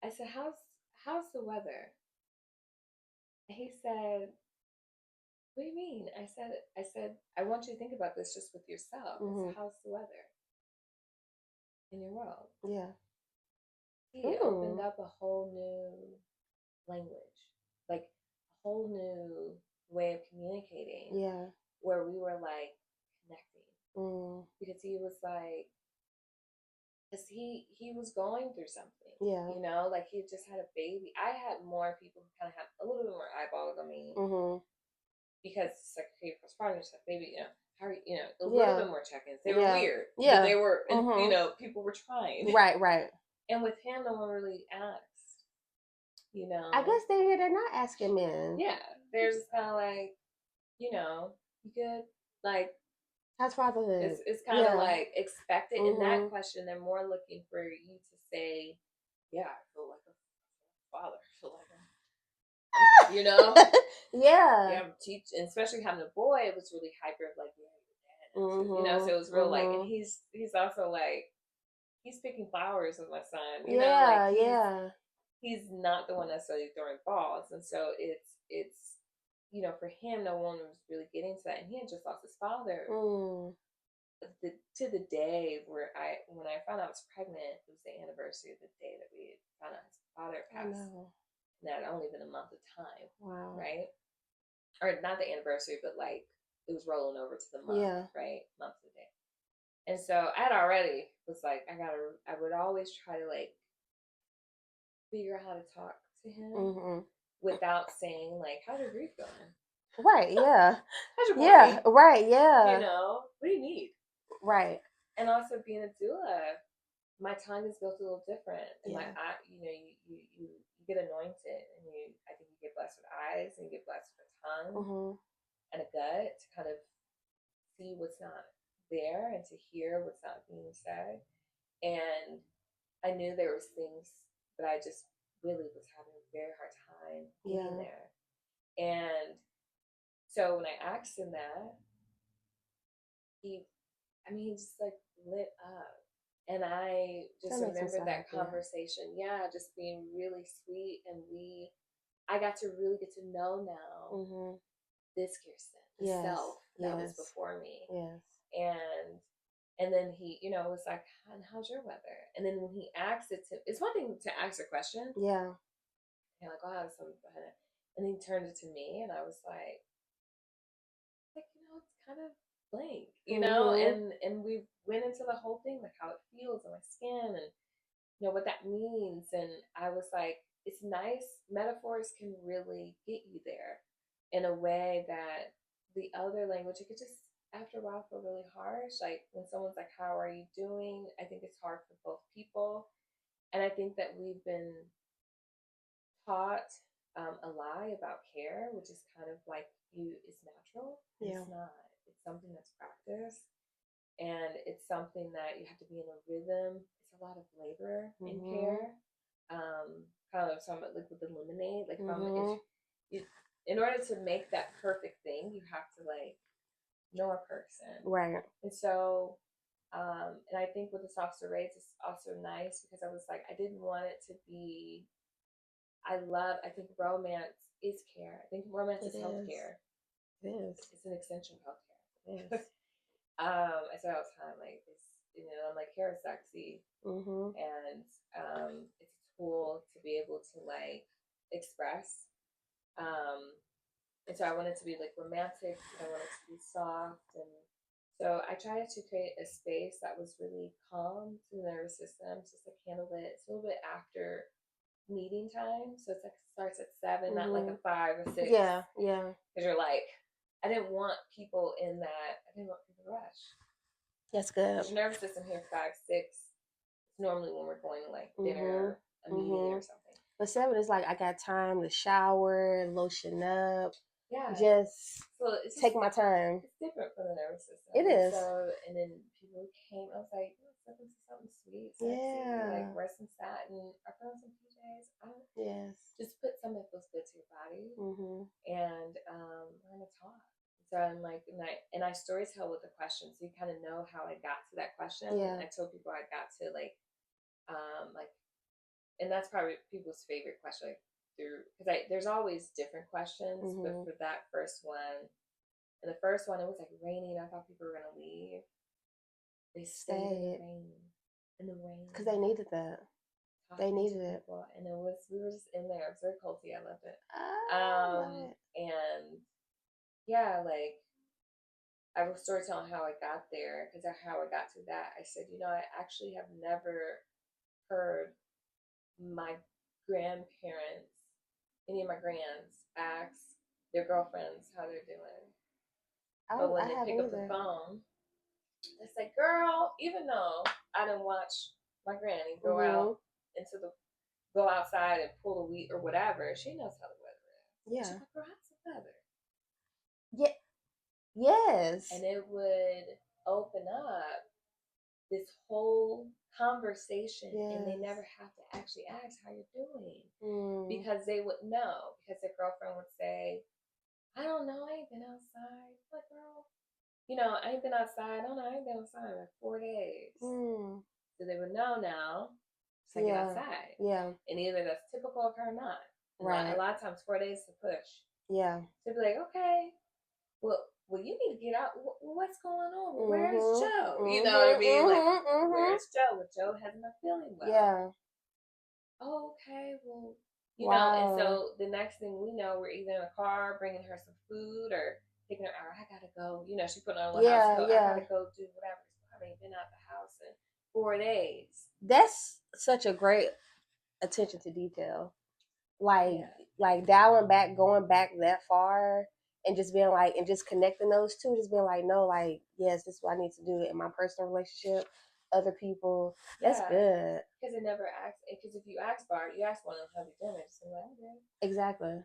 how's the weather? And he said, what do you mean? I said, I want you to think about this just with yourself. How's the weather in your world? Yeah. He opened up a whole new language, like a whole new way of communicating. Yeah. Where we were like connecting. Because he was like, because he was going through something. Yeah. You know, like he just had a baby. I had more people who kind of had a little bit more eyeballs on me. Because it's like, okay, postpartum, just have baby, you know, how are you know, a little bit more check-ins. They were weird. Yeah. But they were, and, you know, people were trying. Right. And with him, no one really asked, you know. I guess they're not asking men. Yeah. They're just kind of like, you know, you good? Like, how's fatherhood? It's kind of like expected in that question. They're more looking for you to say, yeah, I feel like a father. I feel like you know? Yeah, especially having a boy, it was really hyper, like, you know, so it was real, like, and he's also, like, he's picking flowers with my son, you know? Like, he's not the one necessarily throwing balls, and so it's, you know, for him, no one was really getting to that, and he had just lost his father. To the day where when I found out I was pregnant, it was the anniversary of the day that we found out his father passed. And that had only been a month of time. Wow. Right? Or not the anniversary, but like it was rolling over to the month, right? Month of the day. And so I had already was like, I would always try to like figure out how to talk to him without saying like, how's your grief going? Right, yeah. How's your boy? Yeah, right, yeah. You know, what do you need? Right. And also being a doula, my tongue is built a little different. And my eye, you know, you get anointed and I think you get blessed with eyes and you get blessed with a tongue and a gut to kind of see what's not there and to hear what's not being said. And I knew there was things, but I just really was having a very hard time being there. And so when I asked him that, he just like lit up. And I just remember that conversation. Yeah, just being really sweet. And I got to really get to know now this Kirsten, the self that was before me. Yes. And then he, you know, was like, how's your weather? And then when he asked it to, it's one thing to ask a question. Yeah. And like, oh, that's something behind it. And then he turned it to me and I was like, you know, it's kind of blank, you know, and we went into the whole thing, like how it feels on my skin and you know what that means. And I was like, it's nice. Metaphors can really get you there in a way that the other language, it could just after a while feel really harsh. Like when someone's like, "How are you doing?" I think it's hard for both people, and I think that we've been taught a lie about care, which is kind of like it's natural. Yeah. It's not. It's something that's practiced, and it's something that you have to be in a rhythm. It's a lot of labor in care. Kind of something like with the lemonade, like in order to make that perfect thing, you have to like know a person, right? And so, and I think with the Soft Soiree, it's also nice because I was like, I didn't want it to be. I think romance is care. I think romance is healthcare. It is. It's an extension of healthcare. Yes. I say all the time, like it's, I'm like, hair is sexy, and it's a tool to be able to like express. And so I wanted to be like romantic. I wanted to be soft, and so I tried to create a space that was really calm to the nervous system, just like handle it. It's a little bit after meeting time, so it's like starts at 7, not like a 5 or 6. Yeah, yeah. Because you're like, I didn't want people in that. I didn't want people to rush. That's good. Because your nervous system here 5, 6. It's normally when we're going to like dinner, a meeting or something. But 7 is like I got time to shower, lotion up. Yeah. Just take my time. It's different for the nervous system. It is. So, and then people came. I was like, something sweet, sexy, like wear some satin, or put on some PJs. Yes. Just put something that feels good to your body, and we're gonna talk. So I'm like, and I storytell with a question, so you kind of know how I got to that question. Yeah. And I told people I got to like, and that's probably people's favorite question. Like, because there's always different questions, but for that first one, and the first one, it was like raining. I thought people were gonna leave. They stayed in the rain because they needed that. They needed it, and we were just in there. It was very culty. I loved it. Love it. And yeah, like I was storytelling how I got there, because how I got to that. I said, I actually have never heard my grandparents, any of my grands, ask their girlfriends how they're doing. But when they pick up the phone, they say, "Girl," even though I didn't watch my granny go go outside and pull the wheat or whatever, she knows how the weather is. Yeah. She's like, "Girl, how's the weather?" Yeah. Yes. And it would open up this whole conversation, and they never have to actually ask how you're doing, because they would know, because their girlfriend would say, "I don't know, I ain't been outside." Like, girl, I ain't been outside. I ain't been outside in like 4 days. So they would know now to get outside. Yeah. And either that's typical of her or not. Right. A lot of times 4 days to push. Yeah. So be like, okay, well, you need to get out. What's going on? Where's Joe? You know what I mean? Like, where's Joe? Well, Joe hasn't been feeling well. Yeah. Oh, okay, well, you know, and so the next thing we know, we're either in a car bringing her some food or taking her out. I gotta go. She put on a little house coat. I gotta go do whatever. I ain't been out the house in 4 days. That's such a great attention to detail. Like dialing back, going back that far, and just being like, and just connecting those two, just being like, no, like, yes, this is what I need to do in my personal relationship, other people. That's good. Because it never asks. Because if you ask Bart, you ask one of them how they doing, just like, okay. Exactly.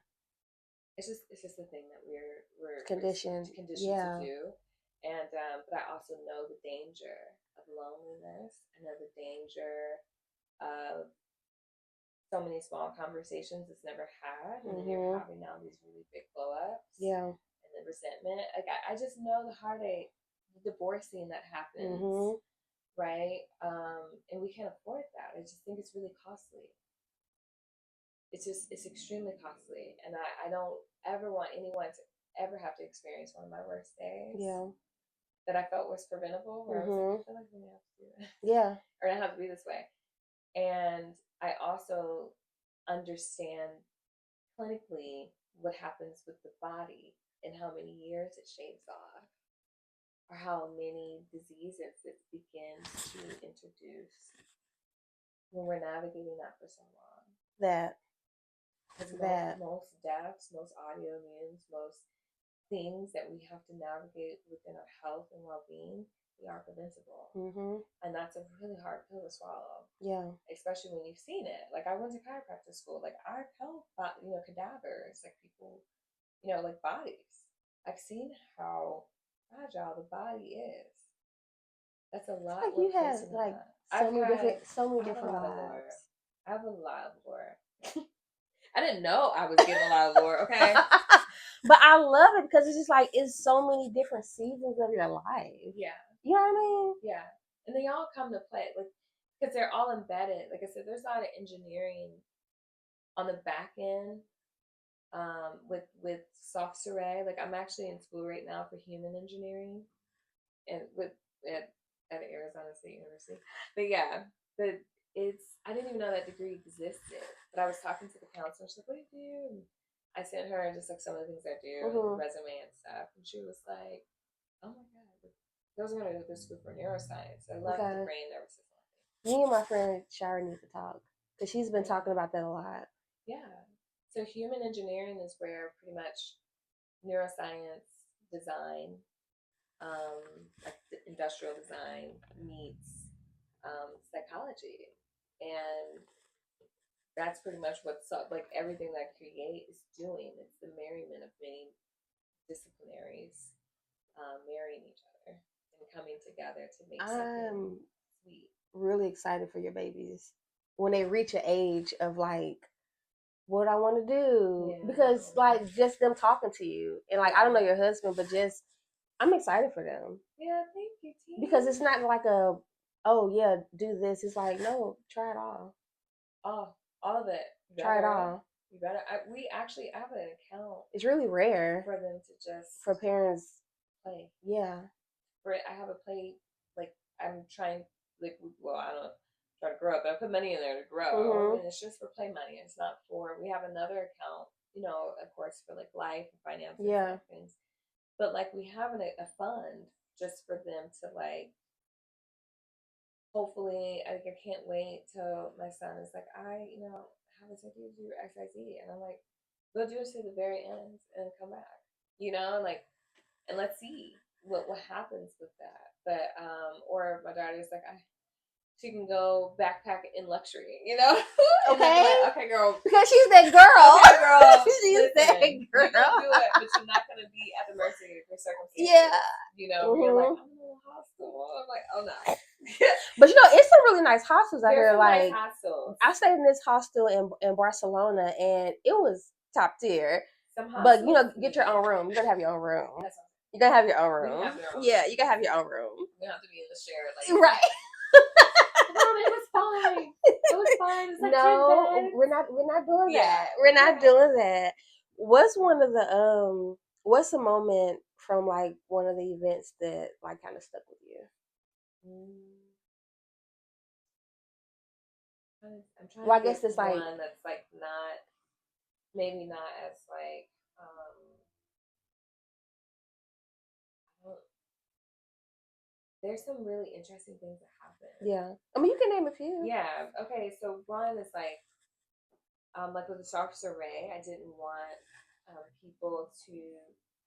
It's just the thing that we're conditioned to do, and but I also know the danger of loneliness. I know the danger of so many small conversations that's never had, and then you're having now these really big blow ups. Yeah. And the resentment. Like I just know the heartache, the divorcing that happens, right? And we can't afford that. I just think it's really costly. It's extremely costly, and I don't ever want anyone to ever have to experience one of my worst days. Yeah. That I felt was preventable, where I was like, I feel like we have to do this. Yeah. Or I have to be this way. And I also understand clinically what happens with the body and how many years it shaves off, or how many diseases it begins to introduce when we're navigating that for so long. Most deaths, most autoimmunes, most things that we have to navigate within our health and well-being, they are preventable. And that's a really hard pill to swallow. Yeah. Especially when you've seen it. Like, I went to chiropractic school. Like, I've held, cadavers, like people, like bodies. I've seen how fragile the body is. That's a lot. Like you have like so many different lives. I have a lot of lore. I didn't know I was getting a lot of lore. Okay. But I love it because it's just like it's so many different seasons of your life. Yeah. You know what I mean? Yeah. And they all come to play, like, because they're all embedded. Like I said, there's a lot of engineering on the back end with Soft Soiree. Like, I'm actually in school right now for human engineering, and at Arizona State University. But yeah, I didn't even know that degree existed. But I was talking to the counselor. She's like, "What do you do?" And I sent her just like some of the things I do, and resume and stuff. And she was like, "Oh my god, those are gonna go to school for neuroscience. I love the brain nervous system." Me and my friend Shara need to talk because she's been talking about that a lot. Yeah. So human engineering is where pretty much neuroscience, design, like industrial design meets psychology, and that's pretty much what's up. Like, everything that I create is doing. It's the merriment of many disciplinaries marrying each other and coming together to make something sweet. Really excited for your babies when they reach an age of like what I want to do, because like just them talking to you and like I don't know your husband, but just I'm excited for them. Yeah, thank you, T. Because it's not like oh yeah, do this. It's like, no, try it all. All of it. Try it all. You better. We actually have an account. It's really rare for them to just for parents play. Yeah. I have a play, like, I'm trying, like, well, I don't try to grow up, but I put money in there to grow, and it's just for play money. It's not for. We have another account, of course, for like life and finances and things. But like, we have a fund just for them to, like, hopefully, I can't wait till my son is like, I have this idea to do XYZ, and I'm like, go do it to the very end and come back, like, and let's see what happens with that. But or my daughter's like, she can go backpack in luxury, Okay. Like, okay, girl, because she's that girl. Okay, girl, she's that girl. You can do it, but you're not gonna be at the mercy of your circumstances. Yeah. You're like, I'm in a hospital. I'm like, oh no. But it's some really nice hostels out here. Like, nice hostels. I stayed in this hostel in Barcelona, and it was top tier. But get your own room. You're gonna have your own room. You gotta have your own room. Yeah, you gotta have your own room. We don't have to be in the share, like, right. Mom, it was fine. It was fine. It's like no, we're not doing that. We're not doing that. What's one of the what's a moment from like one of the events that like kind of stuck with you? I'm trying. Well, I guess it's like one that's like maybe not as like there's some really interesting things that happen. Yeah. I mean, you can name a few. Yeah. Okay. So one is like with the Soft Soiree, I didn't want people to.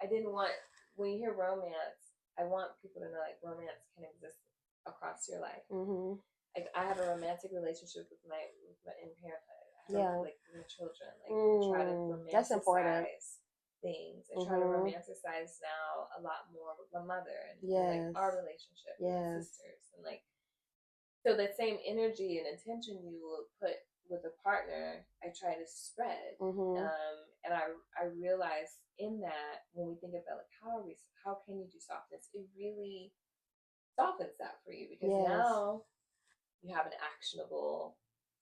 I didn't want, when you hear romance, I want people to know like romance can exist across your life. Mm-hmm. Like, I have a romantic relationship with my in parenthood. I have like my children. Like, try to romanticize. That's important. Things. I try to romanticize now a lot more with my mother and like our relationship with my sisters, and like, so that same energy and intention you will put with a partner, I try to spread. And I realize in that when we think about like how can you do softness, it really softens that for you, because now you have an actionable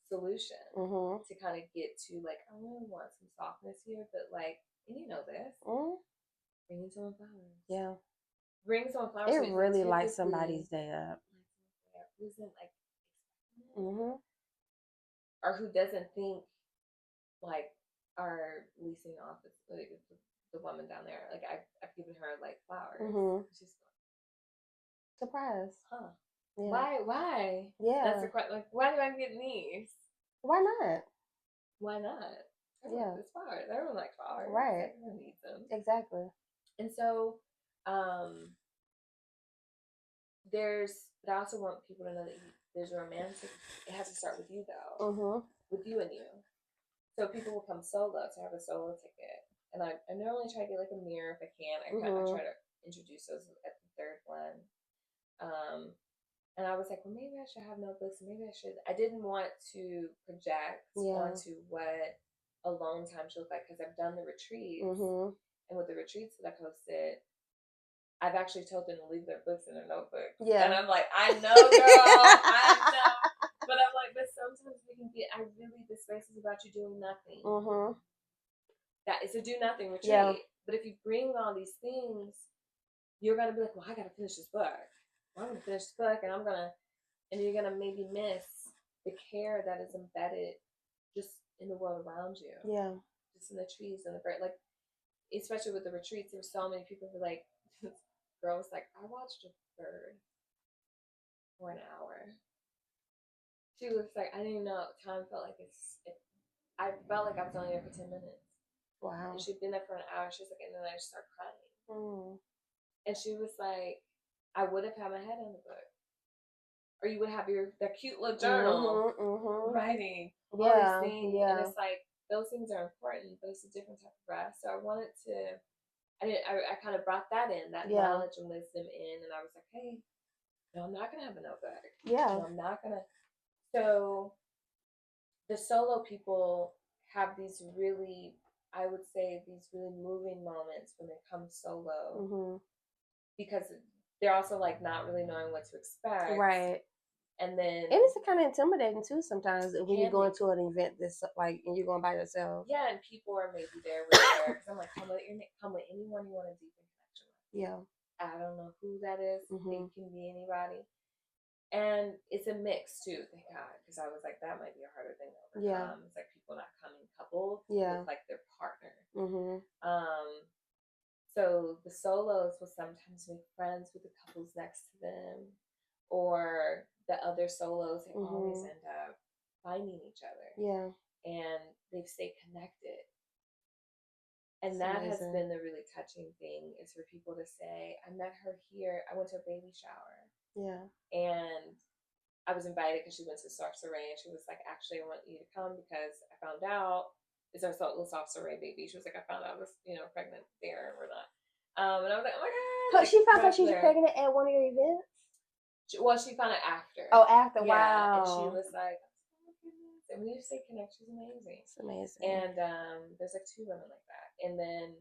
solution to kind of get to like, I really want some softness here, but like, and you know this, bringing someone flowers. Yeah. Bring someone flowers. It really lights somebody's day up. Who isn't like, or who doesn't think like our leasing office, like the woman down there, like I've given her like flowers. She's surprised. Huh. Yeah. Why? Yeah. That's the question. Like, why do I get these? Why not? Why not? It's flowers. Everyone likes flowers. Right. Everyone needs them. Exactly. And so, but I also want people to know that there's a romantic. It has to start with you though, with you and you. So people will come solo to have a solo ticket, and I normally try to get like a mirror if I can. I try to introduce those at the third one. And I was like, well, maybe I should have notebooks. Maybe I should. I didn't want to project onto what alone time should look like because I've done the retreats, and with the retreats that I posted, I've actually told them to leave their books in their notebook. Yeah. And I'm like, I know, girl, I know. But I'm like, but sometimes we can get. The space is about you doing nothing. That is a do nothing retreat. Yeah. But if you bring all these things, you're gonna be like, well, I gotta finish this book. I'm gonna finish this book, and you're gonna maybe miss the care that is embedded just in the world around you. Yeah. Just in the trees and the bird. Like, especially with the retreats, there's so many people who like, this girl was like, I watched a bird for an hour. She was like, I didn't even know time felt like I felt like I was only there for 10 minutes. Wow. And she'd been there for an hour. She was like, and then I just started crying. And she was like, I would have had my head in the book. Or you would have that cute little journal writing all these things. Yeah. And it's like, those things are important, but it's a different type of rest. So I wanted to, I kind of brought that in, that knowledge and wisdom in. And I was like, hey, no, I'm not going to have a notebook. Yeah. No, I'm not going to. So the solo people have these really, I would say, these really moving moments when they come solo. Because they're also like not really knowing what to expect. Right. And it's kind of intimidating too sometimes when you go into an event that's like, and you're going by yourself. Yeah, and people are maybe there with you. Because I'm like, come with anyone you want to deepen connection with. Yeah. I don't know who that is. It can be anybody. And it's a mix too, thank God. Because I was like, that might be a harder thing to overcome. Yeah. It's like people not coming coupled with like their partner. So the solos will sometimes make friends with the couples next to them, or the other solos. They always end up finding each other. Yeah, and they stay connected. And that's that amazing. Has been the really touching thing is for people to say, I met her here. I went to a baby shower. Yeah, and I was invited because she went to Soft Soiree, and she was like, actually, I want you to come because I found out. It's our little Soft Soiree baby. She was like, I found out I was, pregnant there or not. And I was like, oh my God. But she found out she was pregnant at one of your events? She found out after. Oh, after. Yeah. Wow. And she was like, oh my goodness. And we just stay connected. She's amazing. It's amazing. And there's like 2 women like that. And then,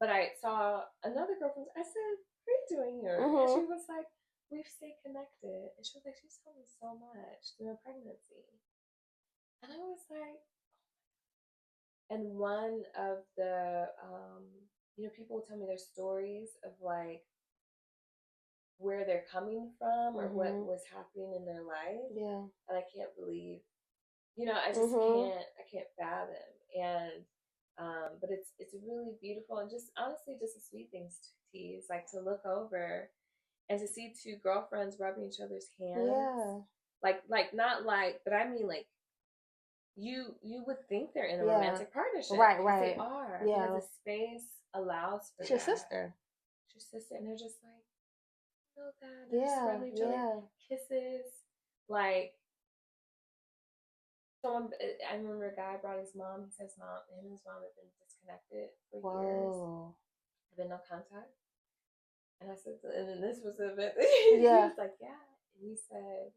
but I saw another girlfriend. I said, how are you doing here? And she was like, we've stayed connected. And she was like, she's told me so much through her pregnancy. And I was like, and one of the, people will tell me their stories of like where they're coming from or what was happening in their life. Yeah. And I can't believe, I just can't fathom. And, but it's really beautiful and just honestly, just a sweet thing to tease, like to look over and to see 2 girlfriends rubbing each other's hands. Yeah. Like not like, but I mean like, you would think they're in a romantic partnership. Right. They are. Yeah. Because the space allows for that. It's your sister. And they're just like, that. They're just rubbing each other. Kisses. Like, I remember a guy brought his mom. He says him and his mom have been disconnected for years. Have been no contact. And I said, and then this was the event. He was like, yeah. And he said,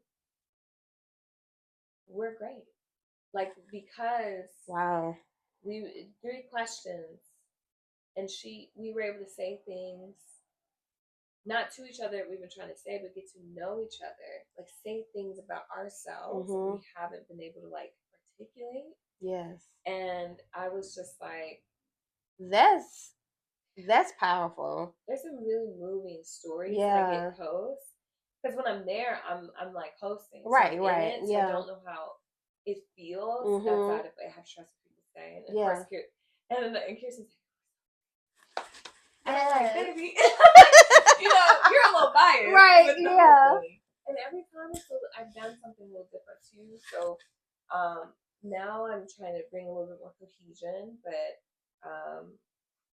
we're great. Like, because we 3 questions, and we were able to say things, not to each other we've been trying to say, but get to know each other, like say things about ourselves we haven't been able to like articulate. Yes. And I was just like, that's powerful. There's some really moving stories that I get post because when I'm there, I'm like hosting, right, so right, so I don't know how it feels outside of I have trust people say, and of course, and Kirsten's like, and I'm like, baby, you're a little biased, right? Yeah. And every time I've done something a little different too. So now I'm trying to bring a little bit more cohesion, but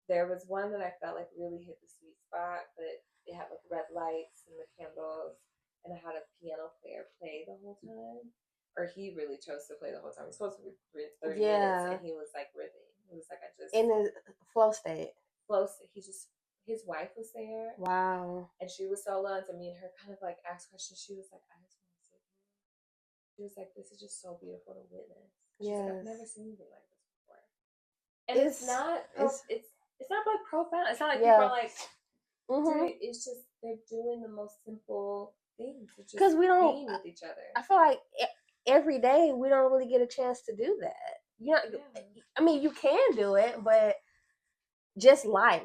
there was one that I felt like really hit the sweet spot, but it had like red lights and the candles, and I had a piano player play the whole time. Or he really chose to play the whole time. It was supposed to be 30 minutes, and he was like ripping. He was like, I just in the flow state. His wife was there. Wow. And she was so low, and me and her kind of like asked questions. She was like, I just want to sit here. She was like, this is just so beautiful to witness. She's like, I've never seen anything like this before. And it's not like profound. It's not like people are like, dude, it's just they're doing the most simple things. Because we don't being with each other. I feel like every day we don't really get a chance to do that. I mean, you can do it, but just life.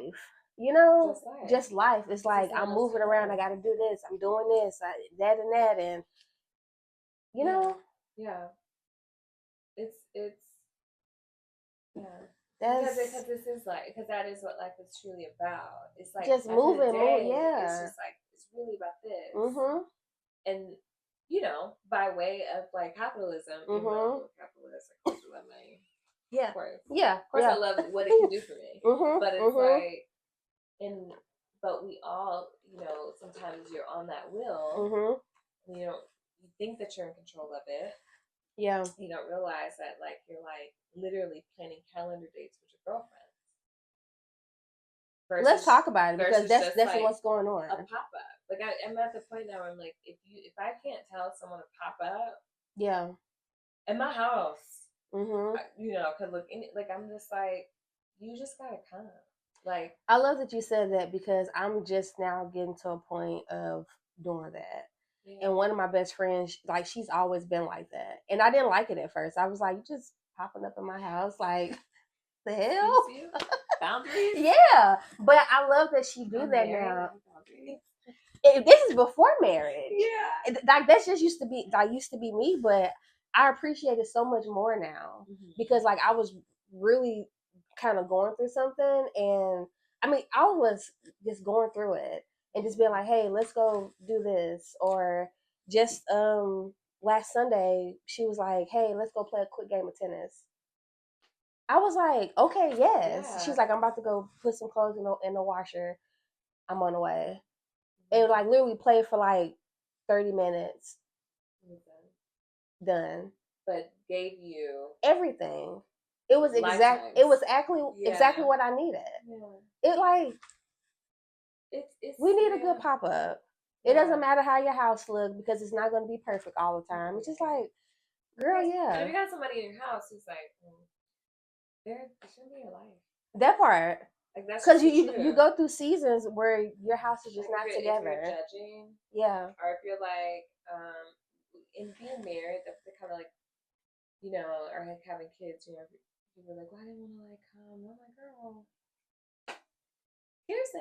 Just life. It's like I'm moving around. I got to do this. I'm doing this, that, and you know. Yeah. It's because this is like, because that is what life is truly about. It's like just moving, yeah. It's just like it's really about this. And by way of like capitalism, capitalist, of course, I love money. Yeah, of course, I love what it can do for me. But it's like, but we all, sometimes you're on that wheel. And you think that you're in control of it. Yeah. You don't realize that like you're like literally planning calendar dates with your girlfriends. Let's talk about it, because that's like what's going on. A pop up. Like I'm at the point now where I'm like, if I can't tell someone to pop up, in my house, could look in it, like I'm just like, you just gotta come. Like, I love that you said that, because I'm just now getting to a point of doing that. Yeah. And one of my best friends, like, she's always been like that. And I didn't like it at first. I was like, you just popping up in my house, like, the hell? Boundaries? Yeah. But I love that she do that now. This is before marriage. Yeah. Like, that's just used to be me, but I appreciate it so much more now. Because, like, I was really kind of going through something, and I mean, I was just going through it and just being like, hey, let's go do this. Or just last Sunday, she was like, hey, let's go play a quick game of tennis. I was like, okay, yes. Yeah. She's like, I'm about to go put some clothes in the washer. I'm on the way. And like literally played for like 30 minutes. Done. But gave you everything. It was exactly what I needed. Yeah. It like we need a good pop up. It doesn't matter how your house looks, because it's not going to be perfect all the time. It's just like, girl, yeah. And if you got somebody in your house who's like, there shouldn't be a life. That part. Like, that's because you go through seasons where your house is just not together. If you're judging, or if you're like, in being married, that's the kind of like, or like having kids, people are like, well, I didn't want to like come. I'm like, girl, here's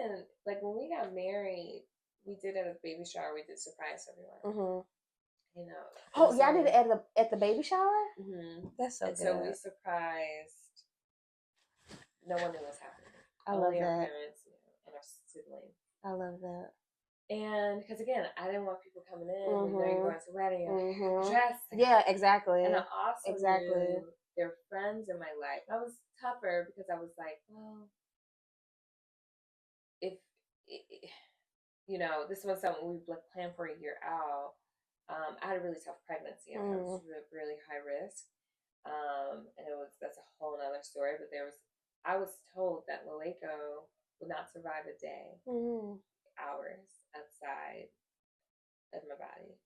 like when we got married, we did at a baby shower. We did surprise everyone. Oh, y'all did it at the baby shower? That's so good. So we surprised. No one knew what's happening. I love that. Our parents and our siblings. I love that. And because again, I didn't want people coming in. You know, you're going to a wedding, dressed. Yeah, exactly. And I also knew there were friends in my life. I was tougher because I was like, well, if this was something we planned for a year out. I had a really tough pregnancy. I was really high risk, and that's a whole other story. But I was told that Laleko would not survive a day, hours outside of my body.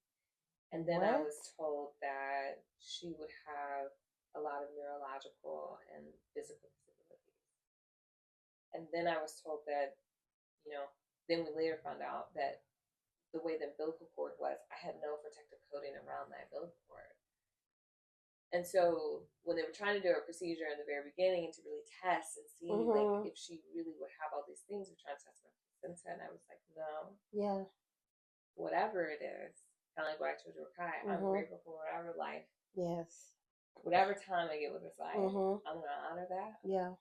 And then I was told that she would have a lot of neurological and physical disabilities. And then I was told that, then we later found out that the way the umbilical cord was, I had no protective coating around my umbilical cord. And so when they were trying to do a procedure in the very beginning to really test and see like if she really would have all these things, we're trying to test my placenta, and I was like, no. Yeah. Whatever it is, kind of like what I told you, Kai, I'm grateful for whatever life. Yes. Whatever time I get with this life, I'm going to honor that. Yeah.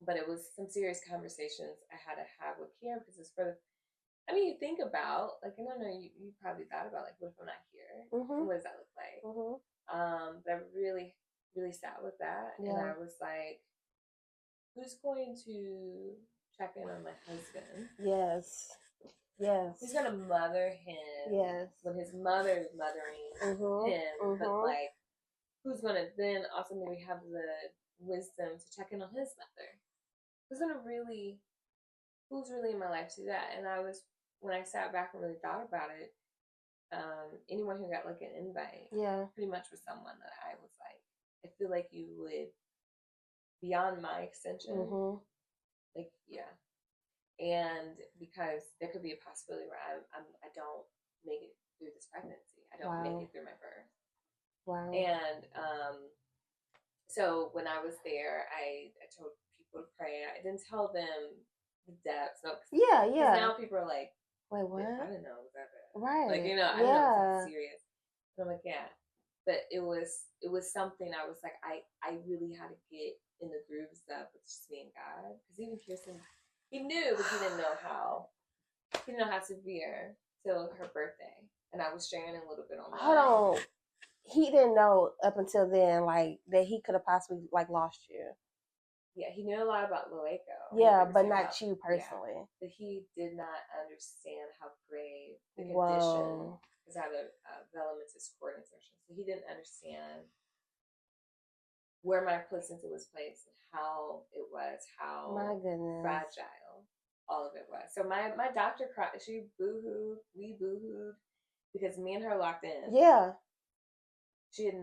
But it was some serious conversations I had to have with Kim, because it's you think about, like, I don't know, you probably thought about, like, what if I'm not here? What does that look like? But I really, really sat with that. Yeah. And I was like, who's going to check in on my husband? Yes. Yes. Who's gonna mother him? Yes. When his mother is mothering him, but like, who's gonna then also maybe have the wisdom to check in on his mother? Who's really in my life to do that? And when I sat back and really thought about it, anyone who got like an invite, pretty much was someone that I was like, I feel like you would, beyond my extension, like, yeah. And because there could be a possibility where I don't make it through this pregnancy. I don't make it through my birth. Wow. And so when I was there, I told people to pray. I didn't tell them the depths. No, yeah. Because now people are like, wait, what? I didn't know it was that bad. Right. Like, you know, I didn't know it was that serious. And I'm like, yeah. But it was something I was like, I really had to get in the grooves of with just me and God. Because even Kirsten, he knew, but he didn't know how. He didn't know how severe till her birthday. And I was sharing a little bit on that. Hold on. He didn't know up until then, like, that he could have possibly, like, lost you. Yeah, he knew a lot about Loeco. Yeah, but not you personally. Yeah, but he did not understand how grave the condition is. Out of velamentous cord insertion. So he didn't understand where my placenta was placed and how it was, how fragile all of it was. So my doctor cried. She boo-hooed. We boo-hooed because me and her locked in. Yeah. She had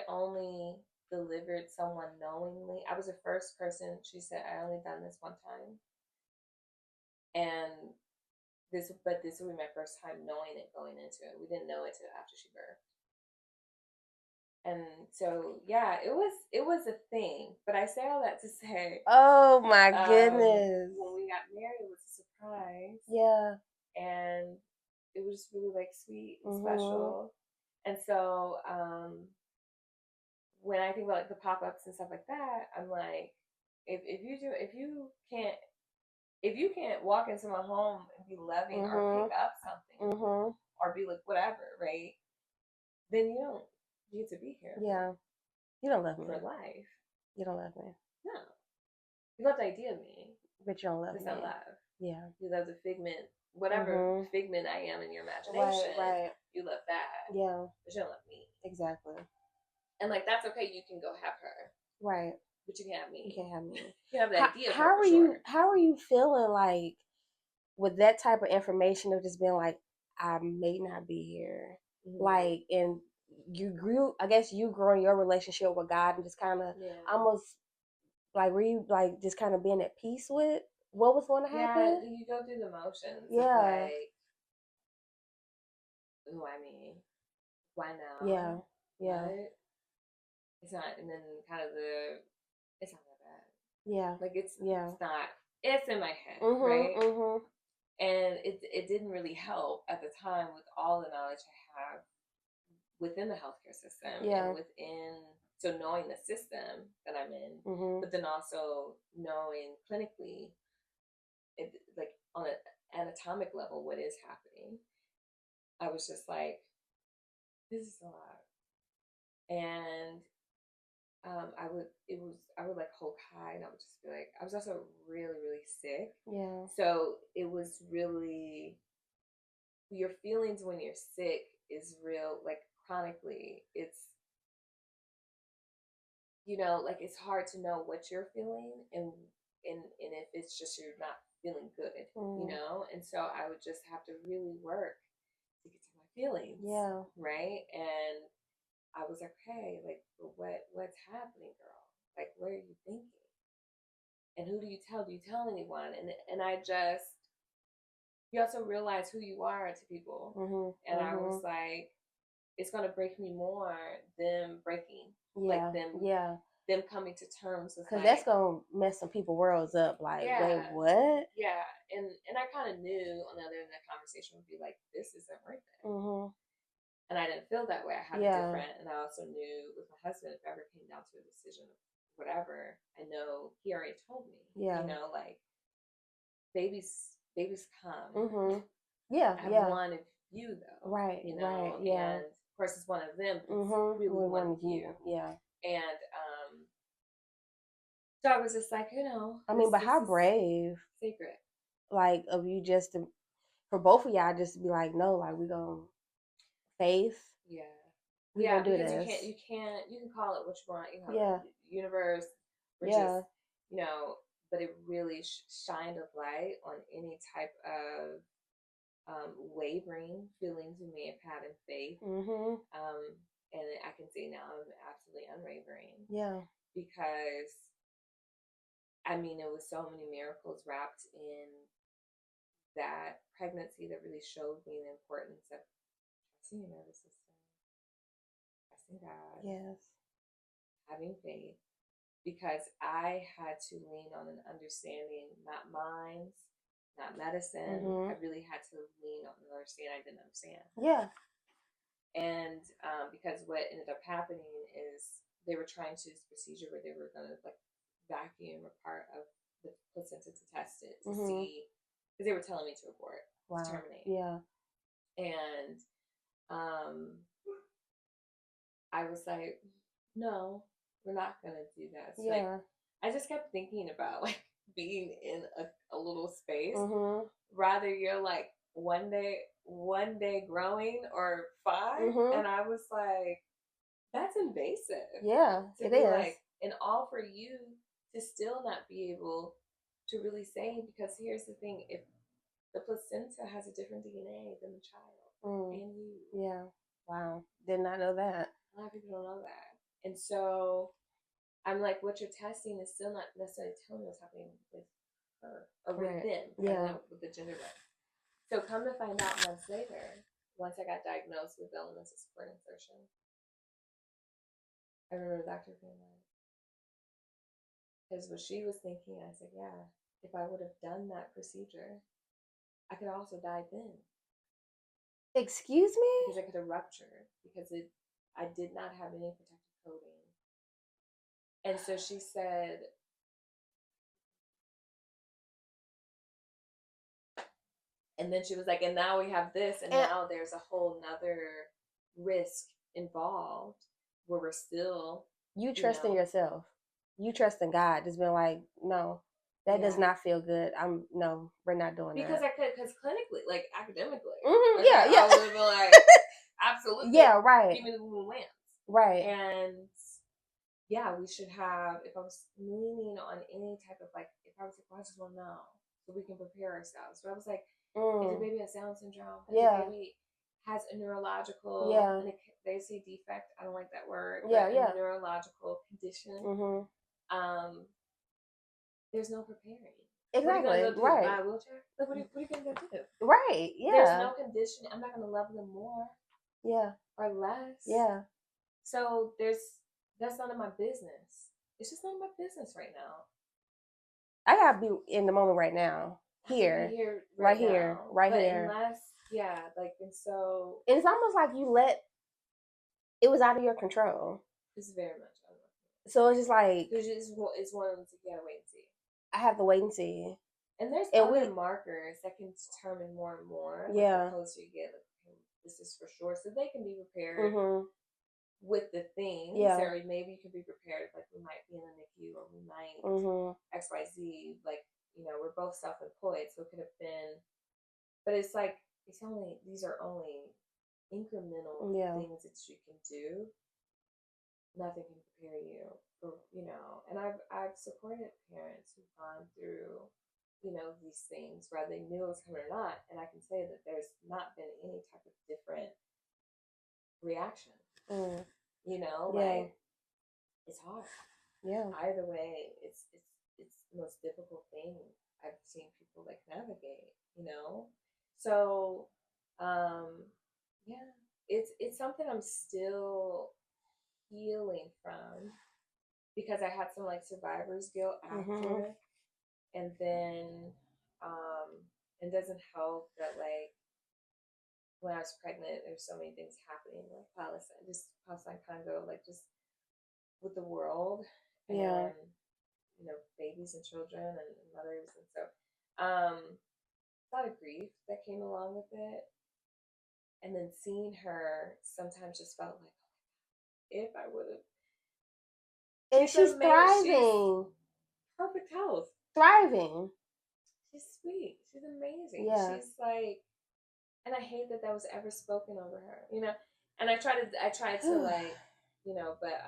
only delivered someone knowingly. I was the first person. She said, I only done this one time. And this will be my first time knowing it going into it. We didn't know it till after she birthed. And so, yeah, it was a thing. But I say all that to say, oh my goodness, when we got married, it was a surprise. Yeah. And it was just really like sweet and special. And so, when I think about like the pop-ups and stuff like that, I'm like, if you can't walk into my home and be loving or pick up something or be like whatever, right? Then you don't need to be here. Yeah. You don't love me. For life. You don't love me. No. You love the idea of me. But you don't love me. It's not love. Yeah. You love the figment, whatever figment I am in your imagination. Right. You love that. Yeah. But you don't love me. Exactly. And like, that's okay. You can go have her. Right. But you can't have me. You can't have me. You have the idea of her. How are you feeling like with that type of information of just being like, I may not be here. Like, and you grew in your relationship with God and just kind of almost like, were you like just kind of being at peace with what was going to happen? Yeah, you go through the motions. Yeah. Like, I mean, why now? Yeah. Yeah. What? It's not, and then kind of it's not that bad. Yeah. Like, it's not, it's in my head, right? And it didn't really help at the time with all the knowledge I have within the healthcare system and so knowing the system that I'm in, but then also knowing clinically, like on an anatomic level, what is happening. I was just like, this is a lot. And I would like hold high, and I would just be like, I was also really, really sick. Yeah. So it was really, your feelings when you're sick is real, like chronically, it's, like it's hard to know what you're feeling and if it's just you're not feeling good, and so I would just have to really work to get to my feelings. Yeah. Right. And I was like, hey, like, what's happening, girl? Like, what are you thinking? And who do you tell? Do you tell anyone? And I just, you also realize who you are to people. And I was like, it's going to break me more them breaking. Like them coming to terms with, because that's going to mess some people's worlds up. Like, wait, what? Yeah. And I kind of knew on the other end of the conversation would be like, this isn't worth it. And I didn't feel that way. I had a different, and I also knew with my husband, if it ever came down to a decision of whatever, I know he already told me, like, babies come. Yeah. I have one of you, though. Right. Right. Yeah. And of course, it's one of them, but it's really one of you. Yeah. And, So I was just like, I mean, but how brave, secret, like, of you just to, for both of y'all just to be like, no, like, we gonna faith. Yeah. We gonna do because this. you can call it what you want. You know, universe, or yeah. just, but it really shined a light on any type of wavering feelings we may have had in faith. Mm-hmm. And I can see now I'm absolutely unwavering. Yeah. Because, I mean, it was so many miracles wrapped in that pregnancy that really showed me the importance of trusting your nervous system, trusting God, yes, having faith, because I had to lean on an understanding, not minds, not medicine. Mm-hmm. I really had to lean on an understanding I didn't understand. Yeah. And because what ended up happening is they were trying to do this procedure where they were going to like vacuum a part of the placenta to test it to see, because they were telling me to abort, to terminate. Yeah. And I was like, no, we're not gonna do this. Yeah. Like, I just kept thinking about like being in a little space. Rather, you're like one day growing or 5, and I was like, that's invasive. Yeah, it is. Like, and all for you to still not be able to really say, because here's the thing: if the placenta has a different DNA than the child and you. Yeah. Wow. Did not know that. A lot of people don't know that. And so I'm like, what you're testing is still not necessarily telling me what's happening with her or with them, with the gender role. So come to find out months later, once I got diagnosed with elements of support insertion, I remember the doctor being like, because what she was thinking, I said, yeah, if I would have done that procedure, I could also die then. Excuse me? Because I could have ruptured, because I did not have any protective coating. And so she said, and then she was like, and now we have this, and now there's a whole nother risk involved where we're still. You trust in yourself. You trust in God. Just been like, no, that does not feel good. No, we're not doing because that. Because clinically, like academically, like, yeah, I would have been like, absolutely, yeah, right. Give me the womb lands, right. And yeah, we should have. If I was leaning on any type of like, if I was like, well, I just want to know so we can prepare ourselves. But I was like, if the baby has Down syndrome, if the baby has a neurological, they say defect. I don't like that word. But a neurological condition. There's no preparing. Exactly. What are you gonna go do? Buy a wheelchair? Like, what are you gonna go do? Right. Yeah. There's no condition. I'm not gonna love them more. Yeah. Or less. Yeah. So that's none of my business. It's just none of my business right now. I gotta be in the moment right now. Here. Right here. Unless, like, and so. It's almost like it was out of your control. It's very much out of my control. So it's just like. It's one of them you gotta wait and see. I have to wait and see. And there's other markers that can determine more and more. Like, the closer you get, like, this is for sure. So they can be prepared. With the things, or maybe you could be prepared. Like, we might be in a NICU, or we might XYZ. Like, we're both self-employed, so it could have been. But it's like these are only incremental things that you can do. Nothing can prepare you for, And I've supported parents who've gone through, these things, whether they knew it was coming or not, and I can say that there's not been any type of different reaction. Like, it's hard. Yeah. Either way, it's the most difficult thing I've seen people like navigate. So, it's something I'm still healing from, because I had some like survivor's guilt after, and then it doesn't help that, like, when I was pregnant, there's so many things happening, like Palestine, Congo, like, just with the world, and babies and children and mothers, and so a lot of grief that came along with it, and then seeing her sometimes just felt like, if I would have, and she's thriving. perfect health, thriving. She's sweet. She's amazing. Yeah. She's like, and I hate that was ever spoken over her, you know. And I tried to like, you know, but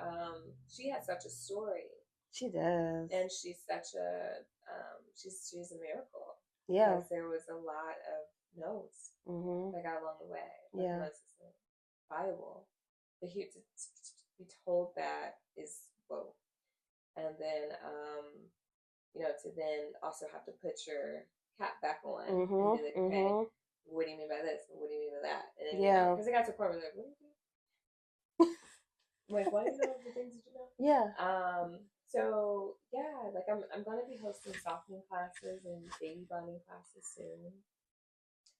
she had such a story. She does. And she's such a she's a miracle. Yeah. Because there was a lot of no's that got along the way. Yeah. This isn't viable. But here to be told that is whoa. And then you know, to then also have to put your cap back on and be like, okay, what do you mean by this? What do you mean by that? And then, yeah, because it got to a point where like, what do you do? I'm like, why do you know the things that you know? Yeah. So yeah, like I'm gonna be hosting softening classes and baby bonding classes soon.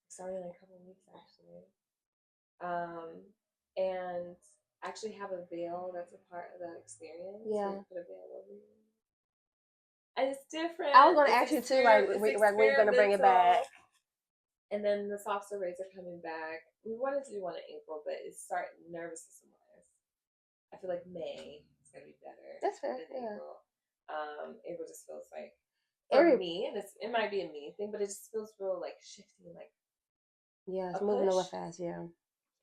Starting in a couple of weeks actually. And actually have a veil that's a part of that experience. Yeah. Put a veil over you. And it's different. I was gonna ask you too, like when you're gonna bring it back. And then the soft soirees are coming back. We wanted to do one in April, but it's starting nervous wise. I feel like May is gonna be better. That's fair. Yeah. April just feels like for me, and it might be a me thing, but it just feels real like shifty, like yeah, it's moving a little fast. Yeah,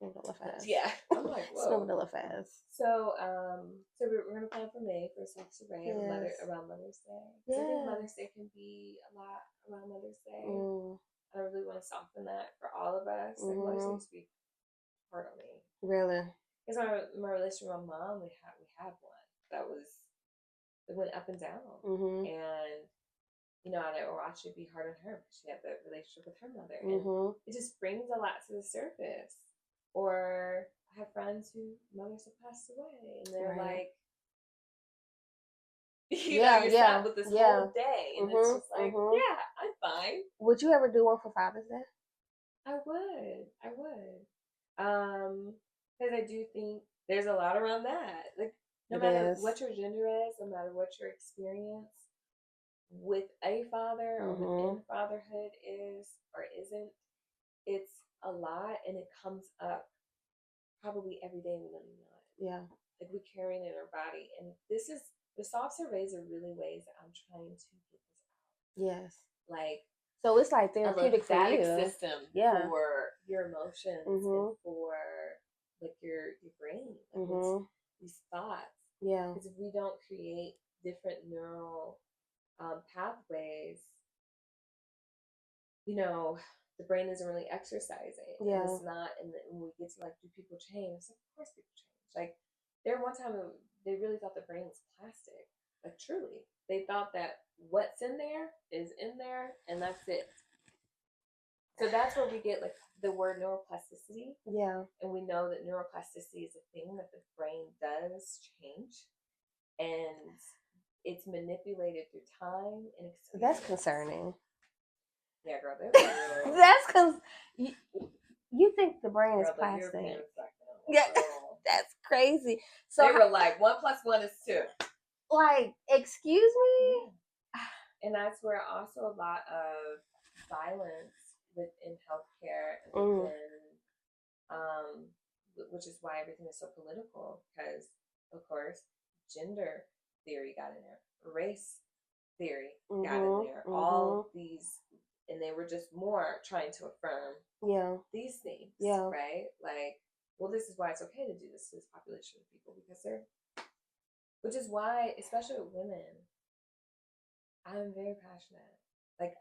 moving a little fast. Yeah, I'm like whoa, it's moving a little fast. So, so we're gonna plan for May for Soft Soiree around Mother's Day. Yeah. I think Mother's Day can be a lot around Mother's Day. I really want to soften that for all of us. Like Mother's Day used to be hard on me. Really? Because my relationship with my mom, we had one that it went up and down, and you know, and it will actually be hard on her because she had the relationship with her mother, and it just brings a lot to the surface. Or I have friends whose mothers have passed away, and they're like, you know, you're sat with this whole day, and it's just like, yeah, I'm fine. Would you ever do one for Father's Day? I would. Because I do think there's a lot around that. Like, no matter what your gender is, no matter what your experience with a father or within fatherhood is or isn't, it's a lot, and it comes up probably every day we don't even know it. Yeah. Like we carry it in our body. And this is the soft surveys are really ways that I'm trying to get this out. Yes. Like so it's like therapeutic for you. System for your emotions and for like your brain. Like these thoughts. Yeah. Because if we don't create different neural pathways, you know, the brain isn't really exercising. Yeah. And it's not, and when we get to like, do people change? Like, of course people change. Like, there one time they really thought the brain was plastic. Like, truly. They thought that what's in there is in there, and that's it. So that's where we get like the word neuroplasticity. Yeah. And we know that neuroplasticity is a thing that the brain does change, and it's manipulated through time and experience. That's concerning. Yeah, girl, that's because you think the brain is plastic. Yeah, that's crazy. So they were like 1 + 1 is 2. Like, excuse me. And that's where also a lot of violence within healthcare, which is why everything is so political. Because of course, gender theory got in there, race theory got in there, all these. And they were just more trying to affirm these things, right? Like, well, this is why it's okay to do this to this population of people because which is why, especially with women, I'm very passionate, like,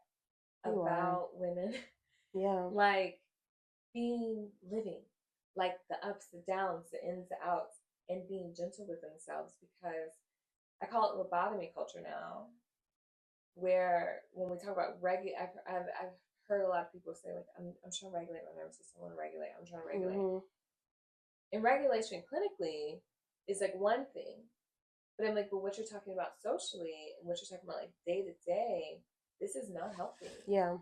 about women, like living, like the ups, the downs, the ins, the outs, and being gentle with themselves because I call it lobotomy culture now. Where when we talk about I've heard a lot of people say like I'm trying to regulate my nervous system. I'm trying to regulate. And regulation clinically is like one thing, but I'm like, but what you're talking about socially and what you're talking about like day to day, this is not healthy. Yeah,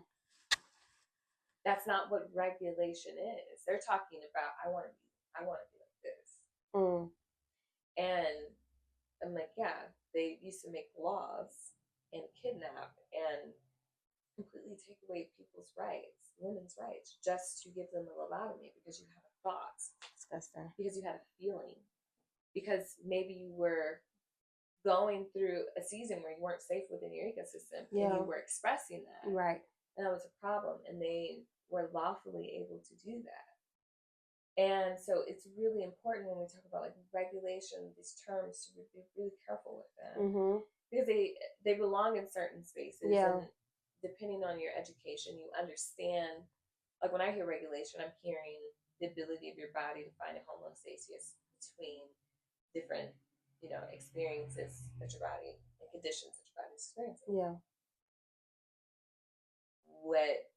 that's not what regulation is. They're talking about I want to be like this. And I'm like, yeah, they used to make laws and kidnap and completely take away people's rights, women's rights, just to give them a lobotomy because you had a thought. Disgusting. Because you had a feeling. Because maybe you were going through a season where you weren't safe within your ecosystem, and you were expressing that, right? And that was a problem, and they were lawfully able to do that. And so it's really important when we talk about like regulation, these terms, to be really careful with them, because they belong in certain spaces, and depending on your education, you understand. Like when I hear regulation, I'm hearing the ability of your body to find a homeostasis between different, experiences that your body and conditions that your body is experiencing. Yeah. What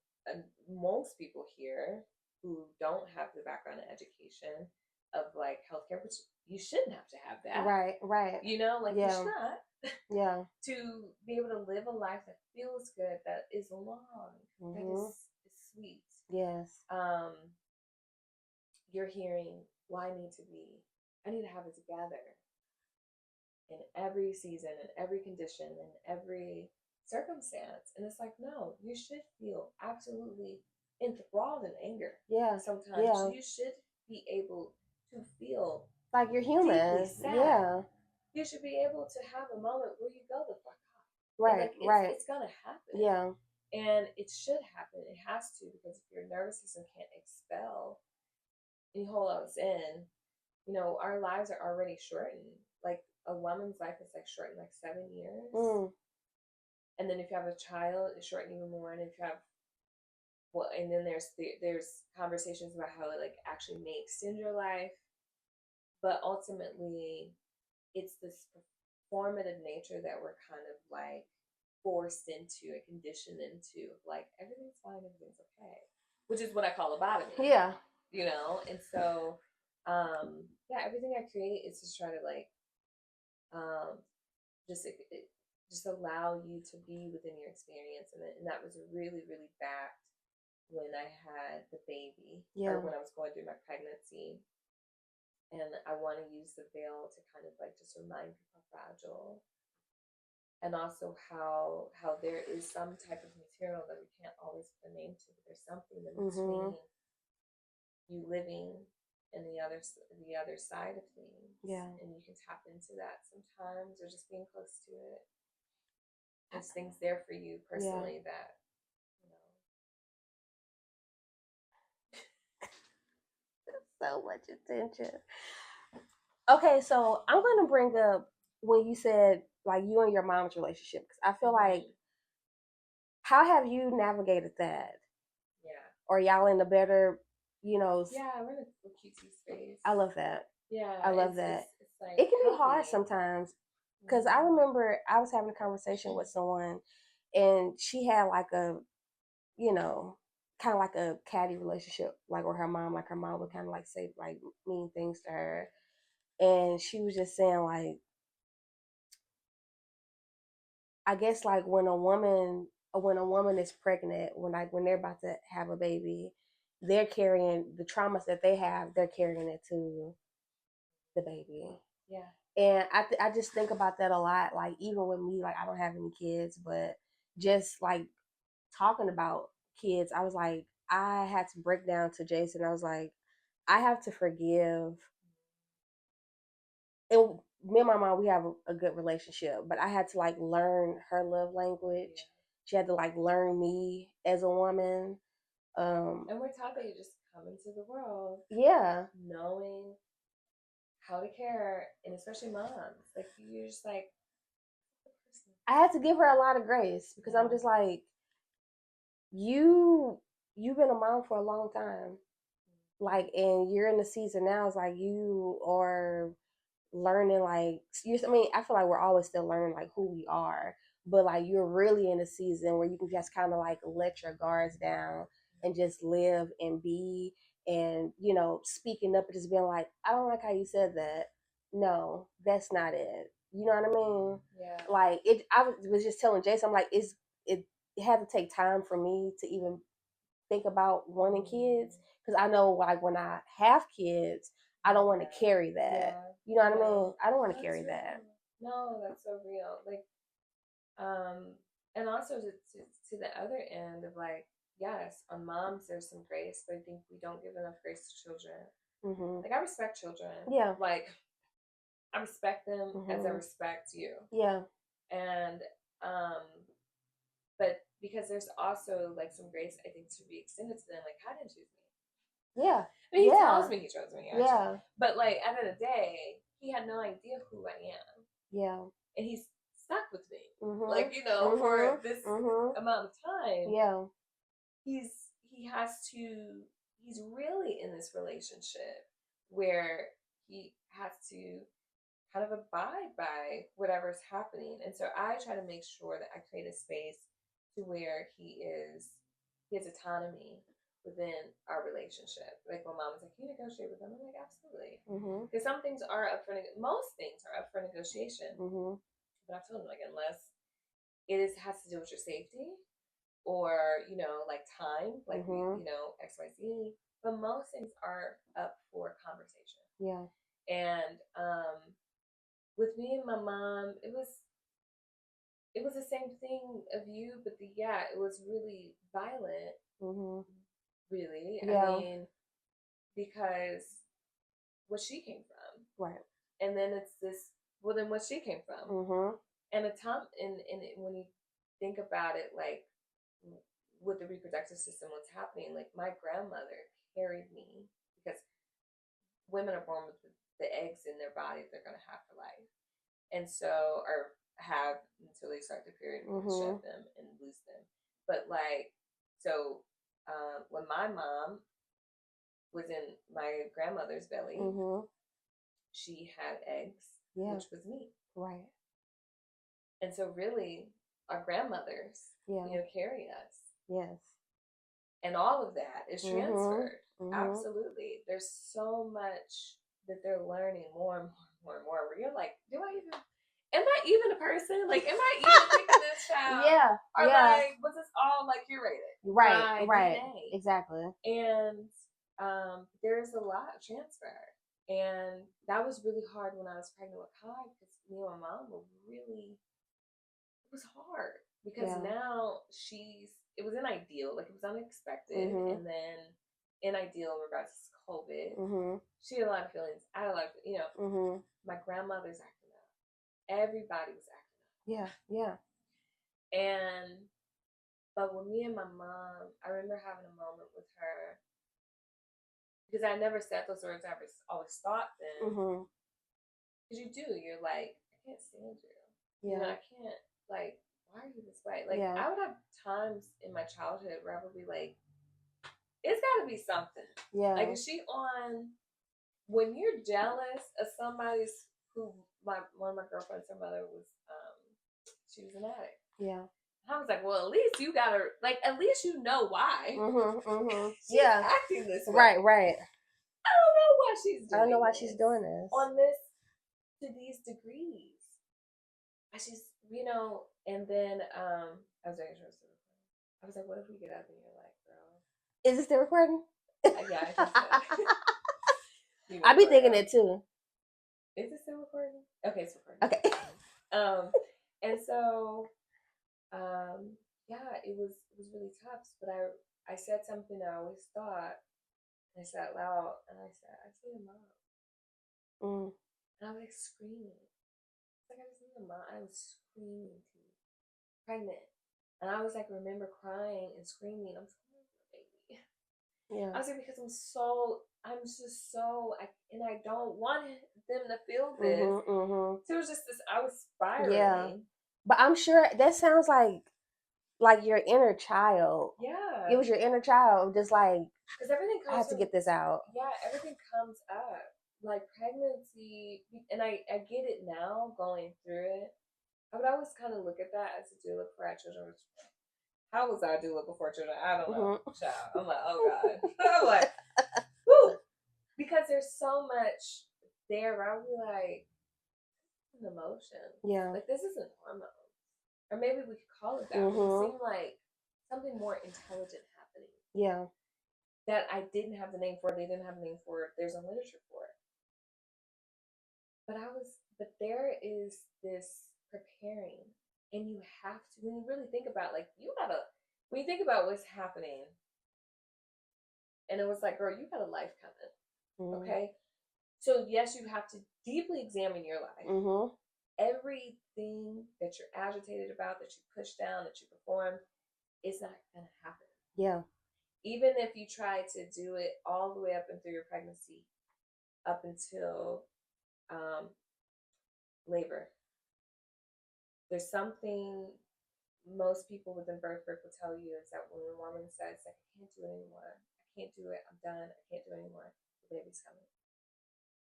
most people here who don't have the background and education of like healthcare, which you shouldn't have to have that. Right. You should not. Yeah. To be able to live a life that feels good, that is long, that is sweet. Yes. You're hearing, well, I need to have it together in every season, in every condition, in every circumstance. And it's like, no, you should feel absolutely enthralled in anger. Yeah. Sometimes you should be able to feel like you're human. Sad. Yeah. You should be able to have a moment where you go the fuck off. Right. Right. It's gonna happen. Yeah. And it should happen. It has to, because if your nervous system can't expel and you hold us in, our lives are already shortened. Like a woman's life is like shortened like 7 years. And then if you have a child, it's shortened even more. And if you have, and then there's conversations about how it like actually may extend your life. But ultimately, it's this performative nature that we're kind of like forced into and conditioned into, like everything's fine, everything's okay, which is what I call lobotomy. Yeah. And so everything I create is to try to like just allow you to be within your experience. And that was really, really backed when I had the baby, or when I was going through my pregnancy. And I want to use the veil to kind of like just remind people how fragile, and also how there is some type of material that we can't always put a name to, but there's something in between you living and the other side of things. Yeah. And you can tap into that sometimes, or just being close to it. There's things there for you personally that, so much attention. Okay, so I'm going to bring up when you said like you and your mom's relationship, because I feel like, how have you navigated that? Yeah. Or y'all in a better, Yeah, we're in a cutesy space. I love that. Yeah, I love that. It's like it can be hard sometimes, because I remember I was having a conversation with someone, and she had like a, kind of like a catty relationship, like with her mom. Like her mom would kind of like say like mean things to her, and she was just saying like, I guess like when a woman is pregnant, when they're about to have a baby, they're carrying the traumas that they have. They're carrying it to the baby. Yeah. And I just think about that a lot. Like even with me, like I don't have any kids, but just like talking about kids, I was like, I had to break down to Jason. I was like, I have to forgive. And me and my mom, we have a good relationship, but I had to like learn her love language. Yeah. She had to like learn me as a woman. And we're taught that you just come into the world, knowing how to care, and especially moms, like you're just like. I had to give her a lot of grace, because I'm just like, you've been a mom for a long time, like, and you're in the season now. It's like you are learning, like I feel like we're always still learning like who we are, but like you're really in a season where you can just kind of like let your guards down and just live and be, and speaking up and just being like, I don't like how you said that. No, that's not it. You know what I mean? Yeah. Like it. I was just telling Jason, I'm like, it had to take time for me to even think about wanting kids, because I know like when I have kids, I don't want to carry that. Yeah. You know what I mean? I don't want to carry that. No, that's so real. Like, and also to the other end of like, yes, on moms there's some grace, but I think we don't give enough grace to children. Like I respect children. Yeah. Like I respect them as I respect you. Yeah. And but because there's also like some grace I think to be extended to them, like, how didn't choose me? Yeah. I mean, he tells me he chose me, actually. Yeah. But like at the end of the day, he had no idea who I am. Yeah. And he's stuck with me. Like, you know, for this amount of time. Yeah. He's really in this relationship where he has to kind of abide by whatever's happening. And so I try to make sure that I create a space to where he has autonomy within our relationship. Like when mom was like, "You negotiate with them," I'm like, absolutely. Because some things are up for most things are up for negotiation. But I told him, like, unless has to do with your safety or, you know, like time, like we, you know, XYZ. But most things are up for conversation. Yeah. And with me and my mom, it was the same thing of you, but it was really violent. Really. Yeah. I mean, because what she came from. Right. And then it's this, well, then what she came from. And a time, and when you think about it, like, with the reproductive system, what's happening, like, my grandmother carried me because women are born with the eggs in their body they're going to have for life. And so, or have until they start the period, shed them and lose them. But like, so when my mom was in my grandmother's belly, she had eggs, which was me. Right. And so really, our grandmothers, you know, carry us. Yes. And all of that is transferred. Absolutely. There's so much that they're learning more and more and more. Where you're like, am I even a person? Like, am I even picking this child? Yeah. Or like, was this all like curated? Right. Right. DNA? Exactly. And there's a lot of transfer. And that was really hard when I was pregnant with Kai, because me and my mom were really, it was hard. Because now it was an ideal, like it was unexpected. And then in ideal in regards to COVID, she had a lot of feelings. I had a lot of, you know, my grandmother's acting up. Everybody was acting up. Yeah, yeah. But with me and my mom, I remember having a moment with her, because I never said those words. I always thought them. Because you're like, I can't stand you. Yeah. You know, I can't, like, why are you this way? Like, I would have times in my childhood where I would be like, it's got to be something. Yeah. Like, is she on, when you're jealous of somebody's, one of my girlfriends, her mother was, she was an addict. Yeah. I was like, well, at least you got her, like, at least you know why. She's acting this way. Right. I don't know why she's doing this. I don't know why she's doing this. On this, to these degrees. She's, you know, and then, I was very interested. I was like, what if we get up and you're like, girl. Is this still recording? Yeah, I think so. I be thinking it too. Is it still recording? Okay, it's recording. Okay. And so, it was really tough. But I said something I always thought. I said out loud, and I said, I see a mom. And I was like screaming. It's like I was in the mom. I was screaming to you, pregnant, and I was like, remember crying and screaming. I'm screaming for a baby. Yeah. I was like, because I'm just so, and I don't want them to feel this. So it was just this. I was spiraling. Yeah. But I'm sure that sounds like your inner child. Yeah. It was your inner child, just like, because everything comes. I have to get this out. Yeah, everything comes up. Like pregnancy, and I get it now going through it. I would always kind of look at that as a doula for our children. How was I a doula before children? I don't know, child. I'm like, oh God. I'm like, whoo. Because there's so much there. I'll be like, an emotion. Yeah. Like, this isn't hormone. Or maybe we could call it that. But it seemed like something more intelligent happening. Yeah. That I didn't have the name for. They didn't have the name for it. There's a literature for it. But there is this preparing, and you have to, when you really think about, like, when you think about what's happening, and it was like, girl, you got a life coming, okay? So yes, you have to deeply examine your life. Everything that you're agitated about, that you push down, that you perform, it's not going to happen. Yeah. Even if you try to do it all the way up and through your pregnancy, up until labor, there's something most people within birth work will tell you is that when a woman says, like, I can't do it anymore, I can't do it, I'm done, I can't do it anymore, the baby's coming.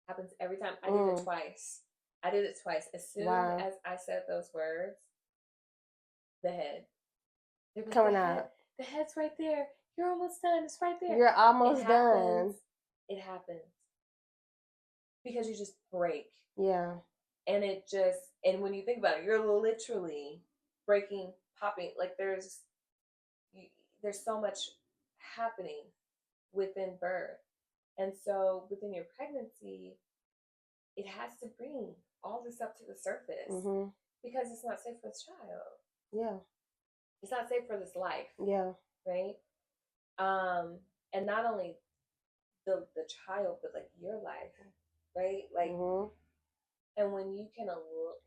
Happens every time. I did it twice. As soon as I said those words, the head. Coming out. The head's right there. You're almost done. It's right there. You're almost done. It happens. Because you just break. Yeah. And when you think about it, you're literally breaking, popping. Like there's so much happening within birth. And so within your pregnancy, it has to bring all this up to the surface because it's not safe for the child. Yeah. It's not safe for this life. Yeah. Right? And not only the child, but like your life, right? Like, and when you can allow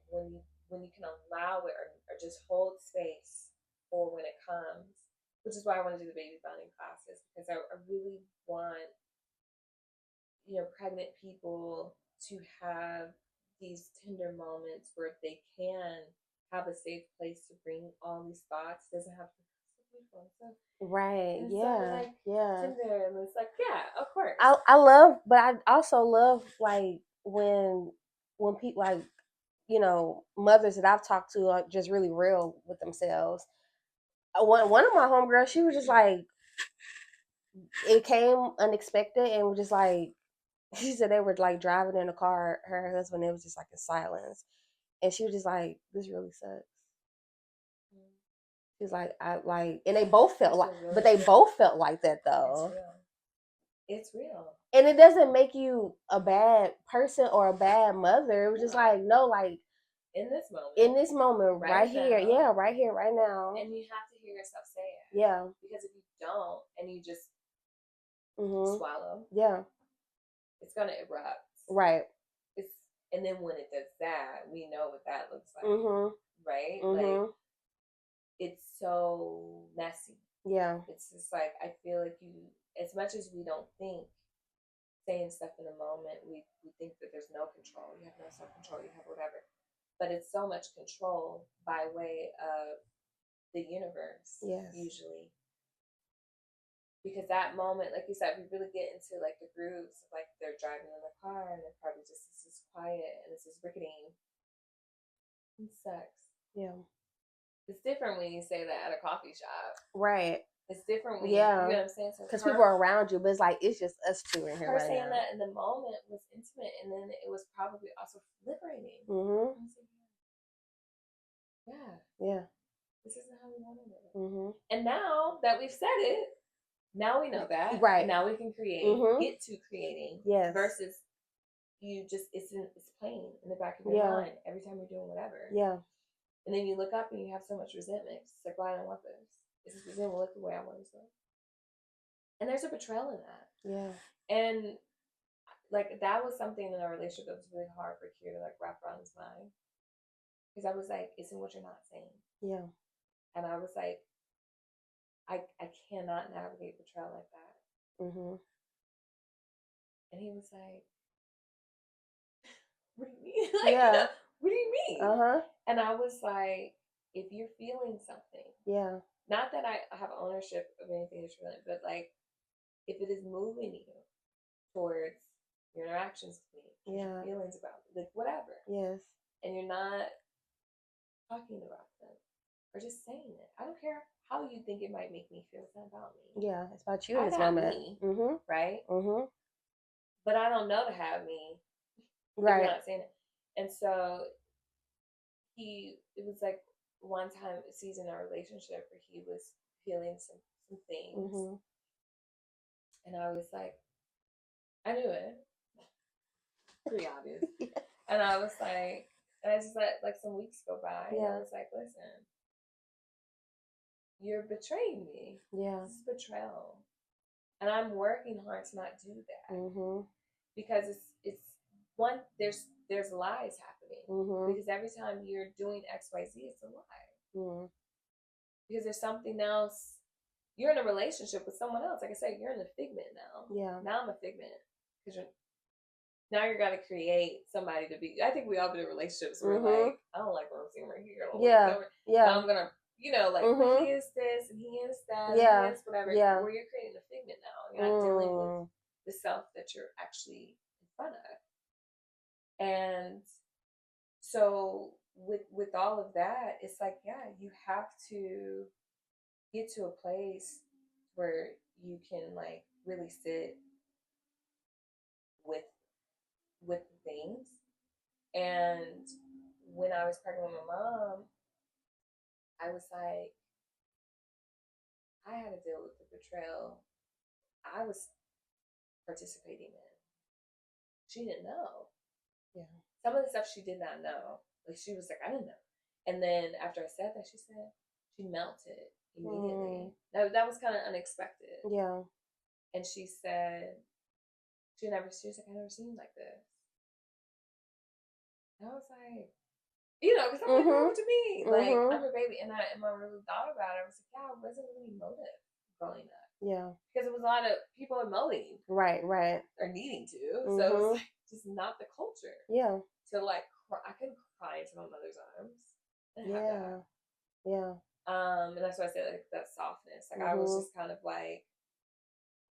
it or just hold space for when it comes, which is why I want to do the baby bonding classes, because I really want pregnant people to have these tender moments where they can have a safe place to bring all these thoughts. It doesn't have to be so beautiful. Right. And yeah. So like, yeah. Tender, and it's like, yeah, of course. I love, but I also love like when people like mothers that I've talked to are just really real with themselves. One of my homegirls, she was just like, it came unexpected and was just like, she said they were like driving in a car, her and her husband, it was just like in silence. And she was just like, this really sucks. She's like, and they both felt like, but they both felt like that though. It's real. And it doesn't make you a bad person or a bad mother. It was just like, no, like, in this moment, right here, yeah, right here, right now. And you have to hear yourself say it. Yeah. Because if you don't, and you just swallow, yeah, it's gonna erupt. Right. And then when it does that, we know what that looks like. Right? Like, it's so messy. Yeah. It's just like, I feel like as much as we don't think saying stuff in the moment, we think that there's no control. You have no self-control, you have whatever. But it's so much control by way of the universe. Yes. Usually. Because that moment, like you said, we really get into like the grooves of like they're driving in the car and the car just is quiet and it's just ricketing. It sucks. Yeah. It's different when you say that at a coffee shop. Right. It's different when you know what I'm saying? Because people are around you, but it's like, it's just us two in here right now. Her saying that in the moment was intimate, and then it was probably also liberating. Yeah. Yeah. This isn't how we wanted it. And now that we've said it, now we know that. Right. Now we can create, get to creating. Yes. Versus you just, it's playing in the back of your mind every time you're doing whatever. Yeah. And then you look up and you have so much resentment. It's like, why don't I want this? This doesn't look the way I want it to look. And there's a betrayal in that. Yeah. And like, that was something in our relationship that was really hard for Kier to like wrap around his mind. Because I was like, it's in what you're not saying. Yeah. And I was like, I cannot navigate betrayal like that. And he was like, what do you mean? Like, yeah. What do you mean? And I was like, if you're feeling something. Yeah. Not that I have ownership of anything that you're feeling, but like, if it is moving you towards your interactions with me, your feelings about it, like whatever. Yes. And you're not talking about them or just saying it. I don't care how you think it might make me feel. It's not about me. Yeah, it's about you in this moment. Me, right? But I don't know to have me. Right. If you're not saying it. And so it was like one time a season in our relationship where he was feeling some things. And I was like, I knew it. Pretty obvious. And I was like, and I just let like some weeks go by. Yeah. And I was like, listen, you're betraying me. Yeah. This is betrayal. And I'm working hard to not do that. Because one, there's lies happening because every time you're doing XYZ, it's a lie. Because there's something else. You're in a relationship with someone else. Like I said, you're in a figment now. Yeah. Now I'm a figment because now you're gonna create somebody to be. I think we all been in relationships where like, I don't like what I'm seeing right here. Yeah. Now I'm gonna, like, well, he is this and he is that. Yeah. And he is whatever. Yeah. Where you're creating a figment now. You're not dealing with the self that you're actually in front of. And so with all of that, it's like, yeah, you have to get to a place where you can like really sit with things. And when I was pregnant with my mom, I was like, I had to deal with the betrayal I was participating in. She didn't know. Yeah. Some of the stuff she did not know. Like, she was like, I didn't know. And then after I said that, she melted immediately. That was kind of unexpected. Yeah. And she said, she was like, I never seen you like this. And I was like, because I'm like, what to me? Like, I'm a baby. And I really thought about it. I was like, yeah, I wasn't really emotive growing up. Yeah. Because it was a lot of people emoting. Right. Or needing to. So it was like just not the culture. Yeah. So like, I couldn't cry into my mother's arms. Yeah. And that's why I said like that softness. Like I was just kind of like,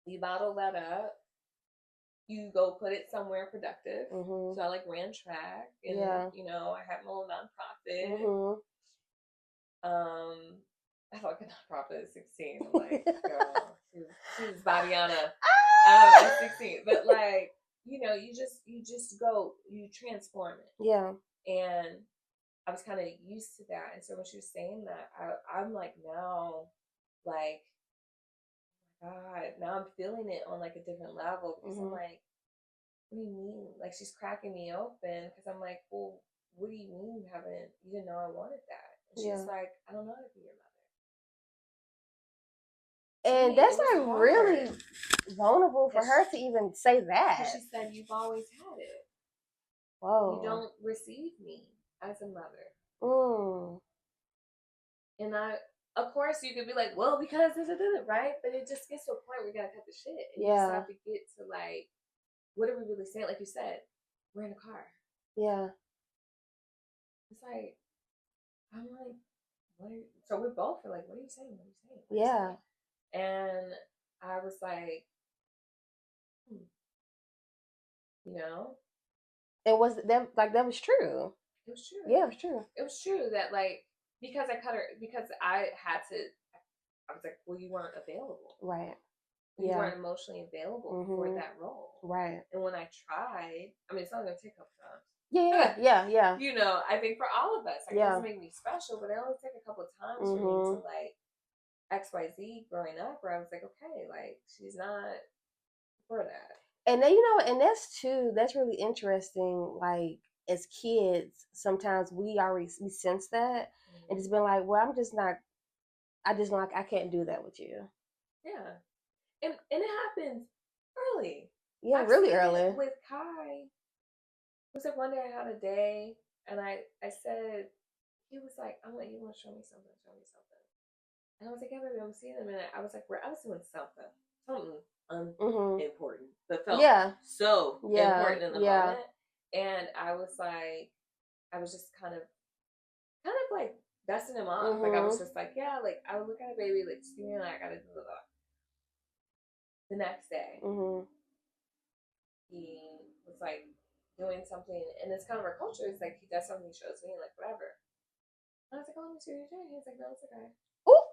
you bottle that up, you go put it somewhere productive. So I like ran track, and I had my little nonprofit. I felt like a nonprofit at 16. I'm like, girl, she was Datiana at 16. But like, you just go, you transform it. Yeah. And I was kind of used to that. And so when she was saying that, I'm like, now, like, God, now I'm feeling it on like a different level because I'm like, what do you mean? Like, she's cracking me open because I'm like, well, what do you mean you didn't know I wanted that? And she's like, I don't know how to be your mother. And that's like hard. Really vulnerable for her to even say that. She said, you've always had it. Whoa. You don't receive me as a mother. And of course, you could be like, well, because this is it, right? But it just gets to a point where you gotta cut the shit. And you just have to get to like, what are we really saying? Like you said, we're in a car. Yeah. It's like, I'm like, so we both are like, what are you saying? What are you saying? Yeah. And I was like, It was that like that was true. It was true. Yeah, it was true. It was true that like because I had to. I was like, well, you weren't available. Right. You weren't emotionally available for that role. Right. And when I tried, I mean, it's only gonna take a couple times. Yeah. I think for all of us, like, it doesn't make me special, but it only took a couple of times for me to like XYZ growing up, where I was like, okay, like she's not for that. And then that's really interesting. Like as kids, sometimes we sense that, and it's been like, well, I can't do that with you. Yeah, and it happens early. Yeah, really early. With Kai, it was like one day I had a day, and I said, he was like, you want to show me something? And I was like, yeah, baby, I'm seeing him, and I was like, I was doing something unimportant, that felt so important in the moment, and I was just kind of like dusting him off. Like I was just like, yeah, like I would look at a baby, like just give me I gotta do that. The next day, he was like doing something, and it's kind of our culture. It's like he does something, he shows me, like whatever. And I was like, oh, let me see what you're doing. He's like, no, it's okay. Ooh.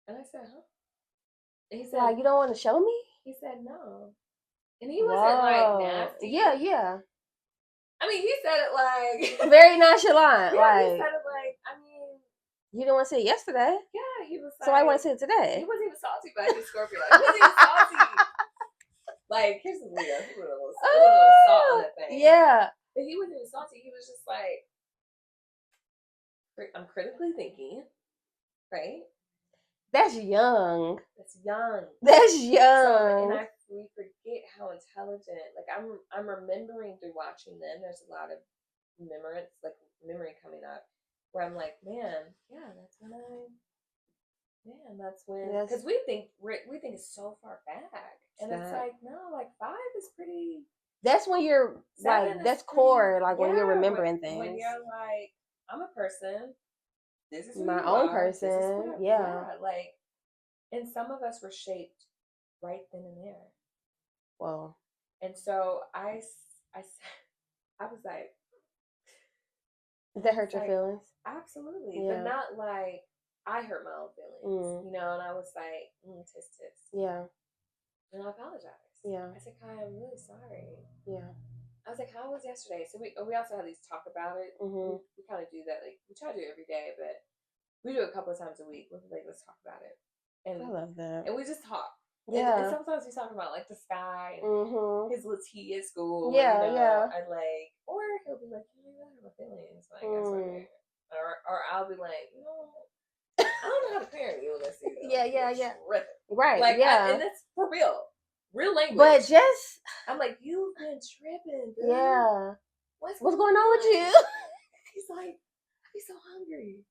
And I said, huh? And he said, you don't want to show me? He said, no. And he wasn't like nasty. Yeah. I mean, he said it like very nonchalant. Yeah, he said it like, I mean, you didn't want to say it yesterday. Yeah, he was like, so I want to say it today. He wasn't even salty, but he's Scorpio. Like, he wasn't even salty. Like, here's the Leo. He put a little salt on that thing. Yeah. But he wasn't even salty. He was just like, I'm critically thinking, right? That's young. So, and I we forget how intelligent. Like I'm remembering through watching them. There's a lot of memory coming up where I'm like, man, yeah, that's when that's when, because we think it's so far back, and it's like, no, like 5 is pretty. That's when you're like, that's core, like when you're remembering things. When you're like, I'm a person. This is who my you own are. person. Yeah. Like, and some of us were shaped right then and there. Well. And so I was like, did that hurt your feelings? Absolutely, but not like I hurt my own feelings, you know. And I was like, tisk tisk. Yeah. And I apologized. Yeah. I said, Kai, I'm really sorry. Yeah. I was like, how was yesterday? So we also had these talk about it. Mm-hmm. We kind of do that. Like, we try to do it every day, but we do it a couple of times a week. We're like, let's talk about it. And I love that. And we just talk. Yeah. And sometimes we talk about like the sky and his little tea at school. Yeah, you know, yeah. And like, or he'll be like, you know, I have my feelings. Like, that's okay. Or I'll be like, you know, I don't know how to parent you unless you know, yeah. Right. Like, yeah. And that's for real language. But just, I'm like, you've been tripping, dude. Yeah. What's going on with you? He's like, I'd be so hungry.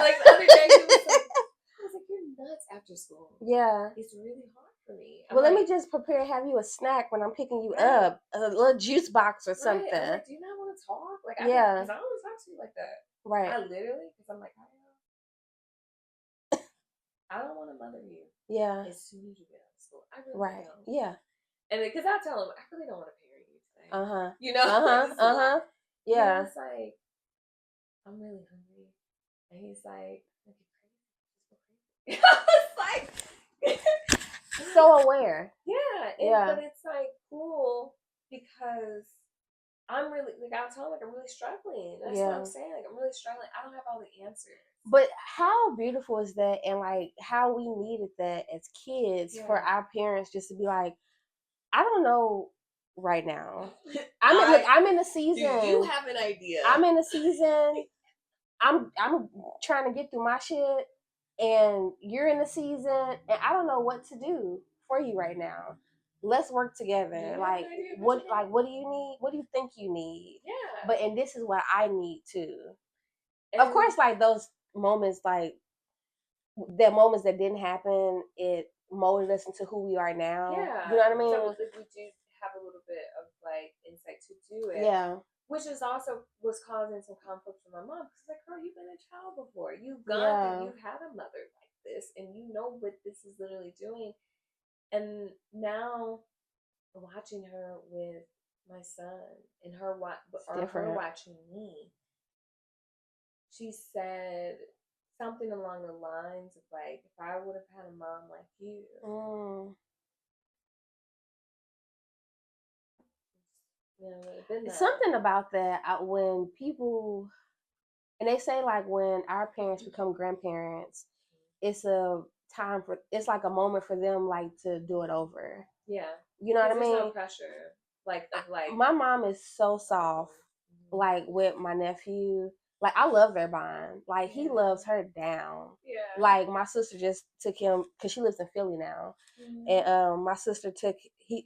Like the other day, he was like, I was like, you're nuts after school. Yeah. It's really hard for me. Well, let me just prepare, have you a snack when I'm picking you up, a little juice box or something. I'm like, do you not want to talk? Like, because I don't want to talk to you like that. Right. I literally, because I'm like, I don't want to mother you. Yeah. As soon as you get out of school, I really don't. Yeah. And because I tell him, I really don't want to parent you today. You know. Yeah. He's like, I'm really hungry, and he's like, I was like, so aware. Yeah. But it's like cool because I'm really, like, I'll tell him, like, I'm really struggling. That's what I'm saying. Like, I'm really struggling. I don't have all the answers. But how beautiful is that? And like how we needed that as kids for our parents just to be like, I don't know right now. I'm in the season. Do you have an idea? I'm in the season. I'm trying to get through my shit, and you're in the season, and I don't know what to do for you right now. Let's work together. Like what do you need? What do you think you need? Yeah. And this is what I need too. And of course, like those moments, like the moments that didn't happen, it molded us into who we are now. Yeah. You know what I mean? So if we do have a little bit of like insight to do it. Yeah. Which is also was causing some conflict with my mom because like, girl, you've been a child before. You've gone through, you've had a mother like this, and you know what this is literally doing. And now watching her with my son and her watching me, she said something along the lines of like, if I would have had a mom like you. Something about that when people, and they say like when our parents become grandparents, it's a time for, it's like a moment for them like to do it over. Yeah. You know what I mean? There's no pressure. Like my mom is so soft, like with my nephew. Like I love their bond. Like he loves her down. Yeah. Like my sister just took him because she lives in Philly now, and my sister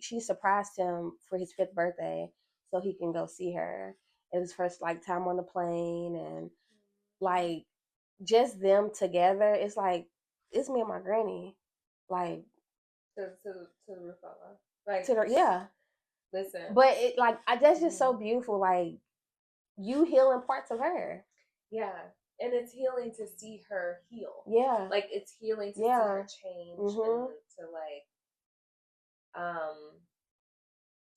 she surprised him for his 5th birthday so he can go see her. It was first like time on the plane, and like just them together. It's like it's me and my granny, like to the roof of her. Like to the, yeah. Listen, but it like that's just so beautiful. Like you healing parts of her. Yeah. And it's healing to see her heal. Yeah. Like it's healing to see her change and to like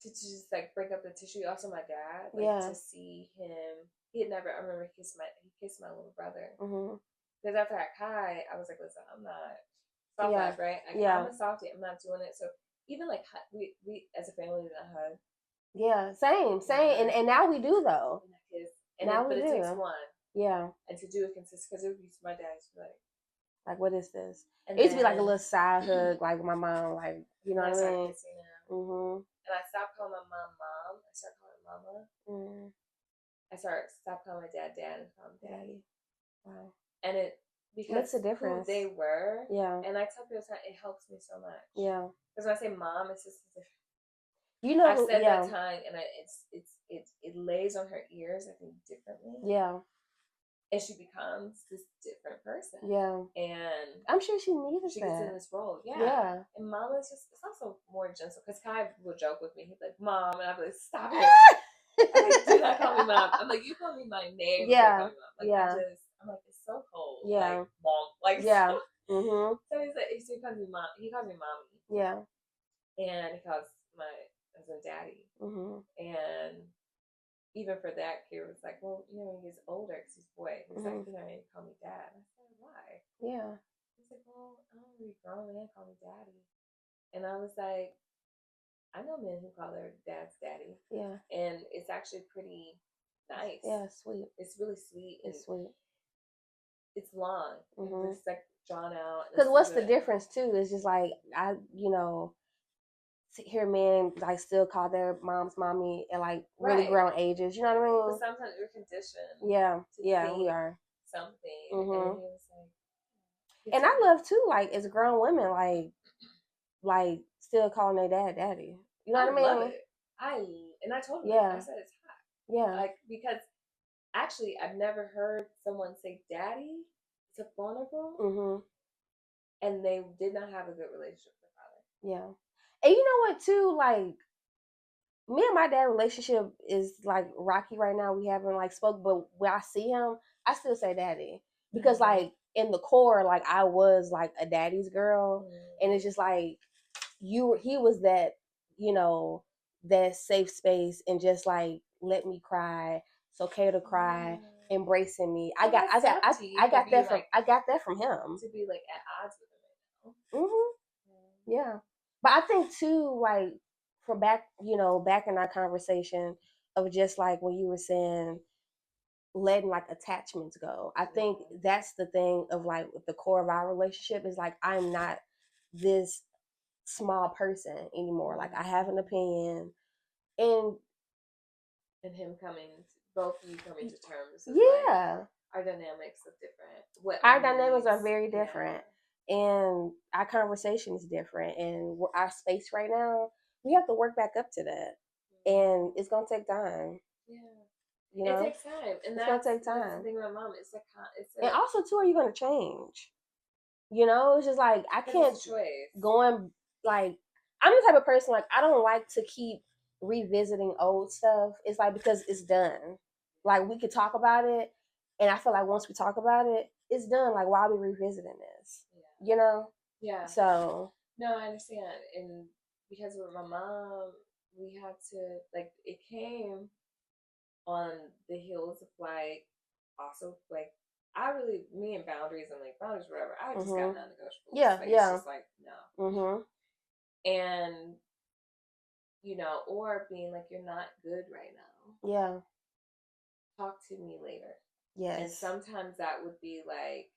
to just like break up the tissue. Also my dad, like to see him, I remember he kissed my little brother. Because after I had Kai, I was like, listen, I'm not soft life, right? Like, I'm a softie, I'm not doing it. So even like we as a family did not hug. Yeah, same. And now we do though. But it takes one. Yeah. And to do it consistent, because it would be my dad used to be like, what is this? And it used to be like a little side hug, like my mom, like, you know what I mean? And I stopped calling my mom mom. I started calling her mama. I stopped calling my dad dad and call him daddy. Wow. And because makes a difference. Who they were. Yeah. And I tell people it helps me so much. Yeah. Because when I say mom, it's just different. You know, I've said that time, and it lays on her ears, I think, differently. Yeah. And she becomes this different person. Yeah. And I'm sure she needed she that. gets in this role. Yeah. Yeah. And mom is just, it's also more gentle. Because Kai will joke with me. He's like, Mom. And I'm like, stop it. I'm like, do not call me mom. I'm like, you call me my name. Yeah. Call me mom. Like, I'm like, it's so cold. Yeah. Like, mom. Like, yeah. So, so he's like, he calls me mom. He calls me mommy. Yeah. And he calls my husband daddy. And even for that, Kira was like, well, you know, when he gets older, because he's a boy, he's like, you know, he call me dad. I said, why? Yeah. He's like, well, I don't really grown man call me daddy. And I was like, I know men who call their dads daddy. Yeah. And it's actually pretty nice. Yeah, sweet. It's really sweet. It's sweet. It's long. It's like drawn out. Because what's the difference too? Is just like hear men like still call their moms mommy at like really grown ages. You know what I mean? But sometimes we're conditioned. Yeah, we are. Something. And he was like, and I love too, like as grown women, like still calling their dad daddy. You know what I mean? Love it. I told him. I said it's hot. Yeah. Like because actually I've never heard someone say daddy to vulnerable. And they did not have a good relationship with their father. Yeah. And you know what too, like me and my dad relationship is like rocky right now. We haven't like spoke, but when I see him, I still say daddy. Because like in the core, like I was like a daddy's girl. And it's just like he was that, that safe space and just like let me cry. It's okay to cry, embracing me. I got that from him. To be like at odds with him right now. Yeah. But I think too, like for back in our conversation of just like when you were saying letting like attachments go. I think that's the thing of like the core of our relationship is like I'm not this small person anymore. Like I have an opinion, and him both of you coming to terms. Yeah, like our dynamics are different. Our dynamics are very different. Yeah. And our conversation is different, and our space right now, we have to work back up to that, and it's gonna take time. Yeah, it takes time, and it's gonna take time. That's the thing about mom. And also too, are you gonna change? It's just like I can't going like I'm the type of person like I don't like to keep revisiting old stuff. It's like because it's done. Like we could talk about it, and I feel like once we talk about it, it's done. Like why are we revisiting this? Yeah. Yeah. So no, I understand, and because with my mom, we had to like it came on the heels of like also like me and boundaries and like boundaries whatever. I just got non-negotiable. Yeah, like, yeah. It's just like no. And or being like you're not good right now. Yeah. Talk to me later. Yes. And sometimes that would be like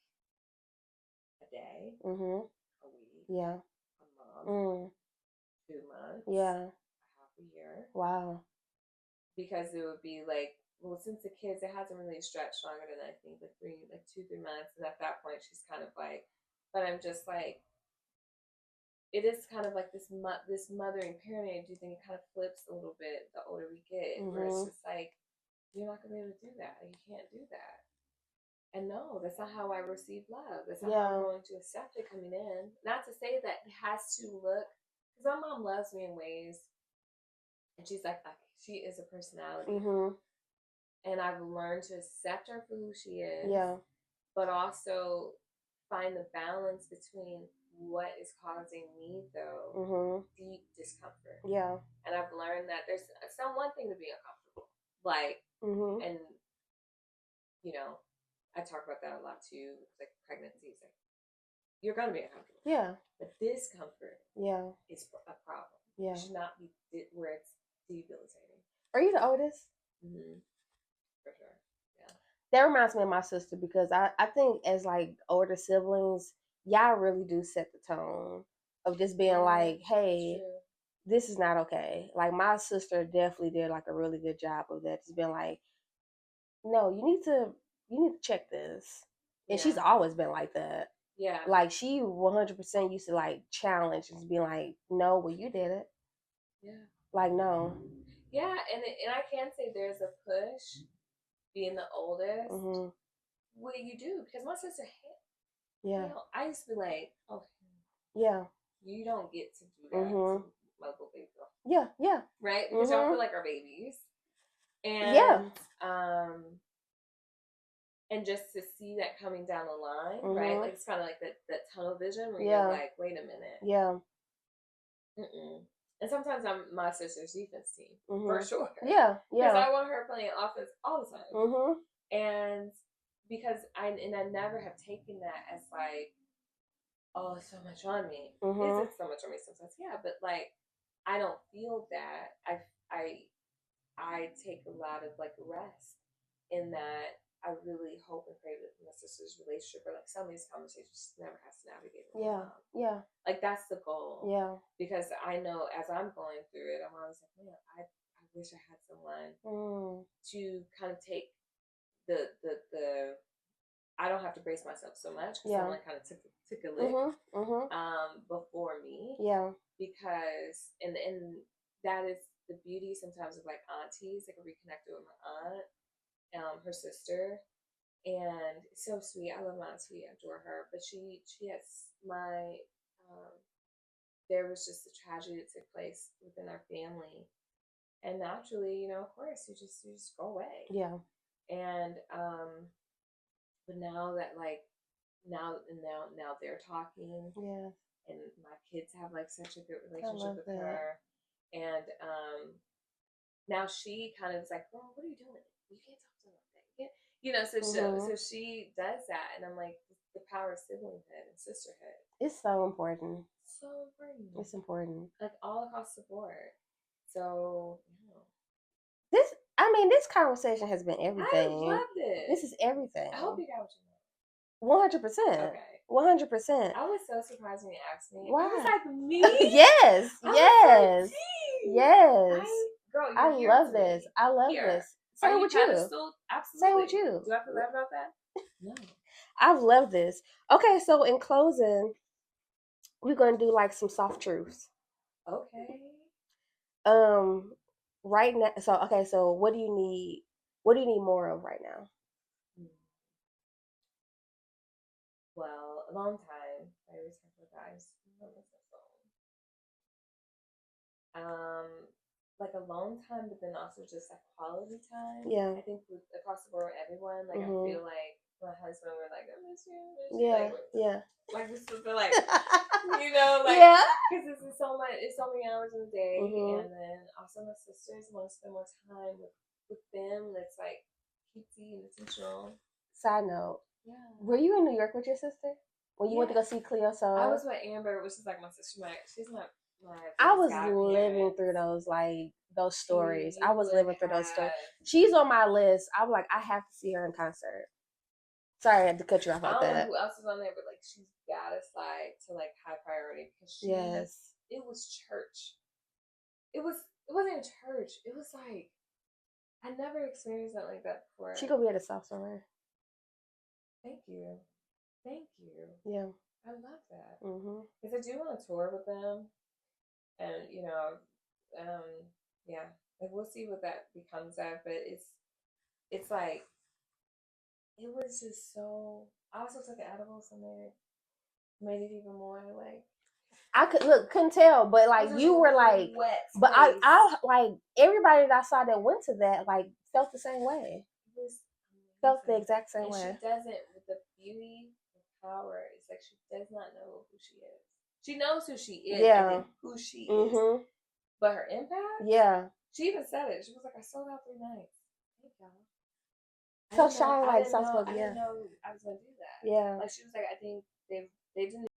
a day. A week. Yeah. A month. 2 months. Yeah. A half a year. Wow. Because it would be like, well, since the kids, it hasn't really stretched longer than I think, like 2-3 months. And at that point, she's kind of like, but I'm just like, it is kind of like this mothering parenting. Do you think it kind of flips a little bit the older we get, where it's just like, you're not gonna be able to do that. You can't do that. And no, that's not how I receive love. That's not how I'm going to accept it coming in. Not to say that it has to look, because my mom loves me in ways, and she's like she is a personality. And I've learned to accept her for who she is. Yeah. But also find the balance between what is causing me though deep discomfort. Yeah. And I've learned that there's one thing to be uncomfortable. Like and I talk about that a lot too, like pregnancies. Like you're gonna be uncomfortable. Yeah. But discomfort is a problem. Yeah. It should not be where it's debilitating. Are you the oldest? For sure. Yeah. That reminds me of my sister because I think as like older siblings, y'all really do set the tone of just being like, hey, this is not okay. Like my sister definitely did like a really good job of that. Just being like, no, you need to check this. And she's always been like that. Yeah. Like, she 100% used to, like, challenge and be like, no, well, you did it. Yeah. Like, no. Yeah, and I can say there's a push, being the oldest. Mm-hmm. What do you do? Because my sister, yeah, I used to be like, oh, yeah, you don't get to do that to my little baby girl. Yeah, yeah. Right? Because y'all feel like our babies. And, yeah. And just to see that coming down the line, right? Like, it's kind of like that tunnel vision where Yeah. you're like, wait a minute. Yeah. And sometimes I'm my sister's defense team, for sure. Yeah, yeah. Because I want her playing offense all the time. And because I never have taken that as like, oh, it's so much on me. Is it so much on me sometimes? Yeah, but like, I don't feel that. I take a lot of like rest in that. I really hope and pray that my sister's relationship, or like some of these conversations, she never has to navigate with my mom. Yeah. Like, that's the goal. Yeah. Because I know as I'm going through it, I'm always like, man, I wish I had someone to kind of take the I don't have to brace myself so much because someone kind of took a lick before me. Yeah. Because and that is the beauty sometimes of like aunties. Like, I reconnected with my aunt, her sister, and it's so sweet. I love my auntie. I adore her. But she has my there was just a tragedy that took place within our family, and naturally, of course, you just go away. Yeah. And but now that like now they're talking. Yeah. And my kids have like such a good relationship with her. And now she kind of is like, well, what are you doing? You can't talk to them like that. So she does that, and I'm like, the power of siblinghood and sisterhood. It's so important. So important. It's important. Like, all across the board. So, this conversation has been everything. I loved it. This is everything. I hope you got what you know. 100%. Okay. 100%. I was so surprised when you asked me. Why? I was like, me? Yes. Yes. Yes. Girl, I love this. I love this. Same with you. Absolutely. Same with you. Do I feel bad about that? No. I've loved this. Okay, so in closing, we're gonna do like some soft truths. Okay. Right now. So what do you need? What do you need more of right now? Well, a long time. I always have the guys. Like a long time, but then also just like quality time. Yeah. I think across the board with everyone, like I feel like my husband were like, I miss you. Yeah. Like, yeah. Like, this is like, like, yeah. Because this is so much. It's so many hours in the day, and then also my sisters want to spend more time with them. That's like cutesy and intentional. Side note. Yeah. Were you in New York with your sister when you went to go see Cleo? So I was with Amber, which is like my sister. She's my. I was living through those stories. I was living through those stories. She's on my list. I'm like, I have to see her in concert. Sorry, I had to cut you off like that. I don't know who else is on there, but like, she's got us like to like high priority because it was church. It wasn't even church. It was like, I never experienced that like that before. She gonna be at a Soft Soiree. Thank you. Yeah, I love that. Because I do want to tour with them. And yeah, like, we'll see what that becomes of, but it's like, it was just so. I also took an edible, so made it even more like. I couldn't tell, but like you were like, but I like everybody that I saw that went to that like felt the same way. Felt the exact same way. She doesn't, with the beauty, the power. It's like she does not know who she is. She knows who she is, and who she is. But her impact? Yeah. She even said it. She was like, I sold out 3 nights. Thank y'all. So shine like Soft Soiree. I didn't know I was going to do that. Yeah. Like, she was like, I think they didn't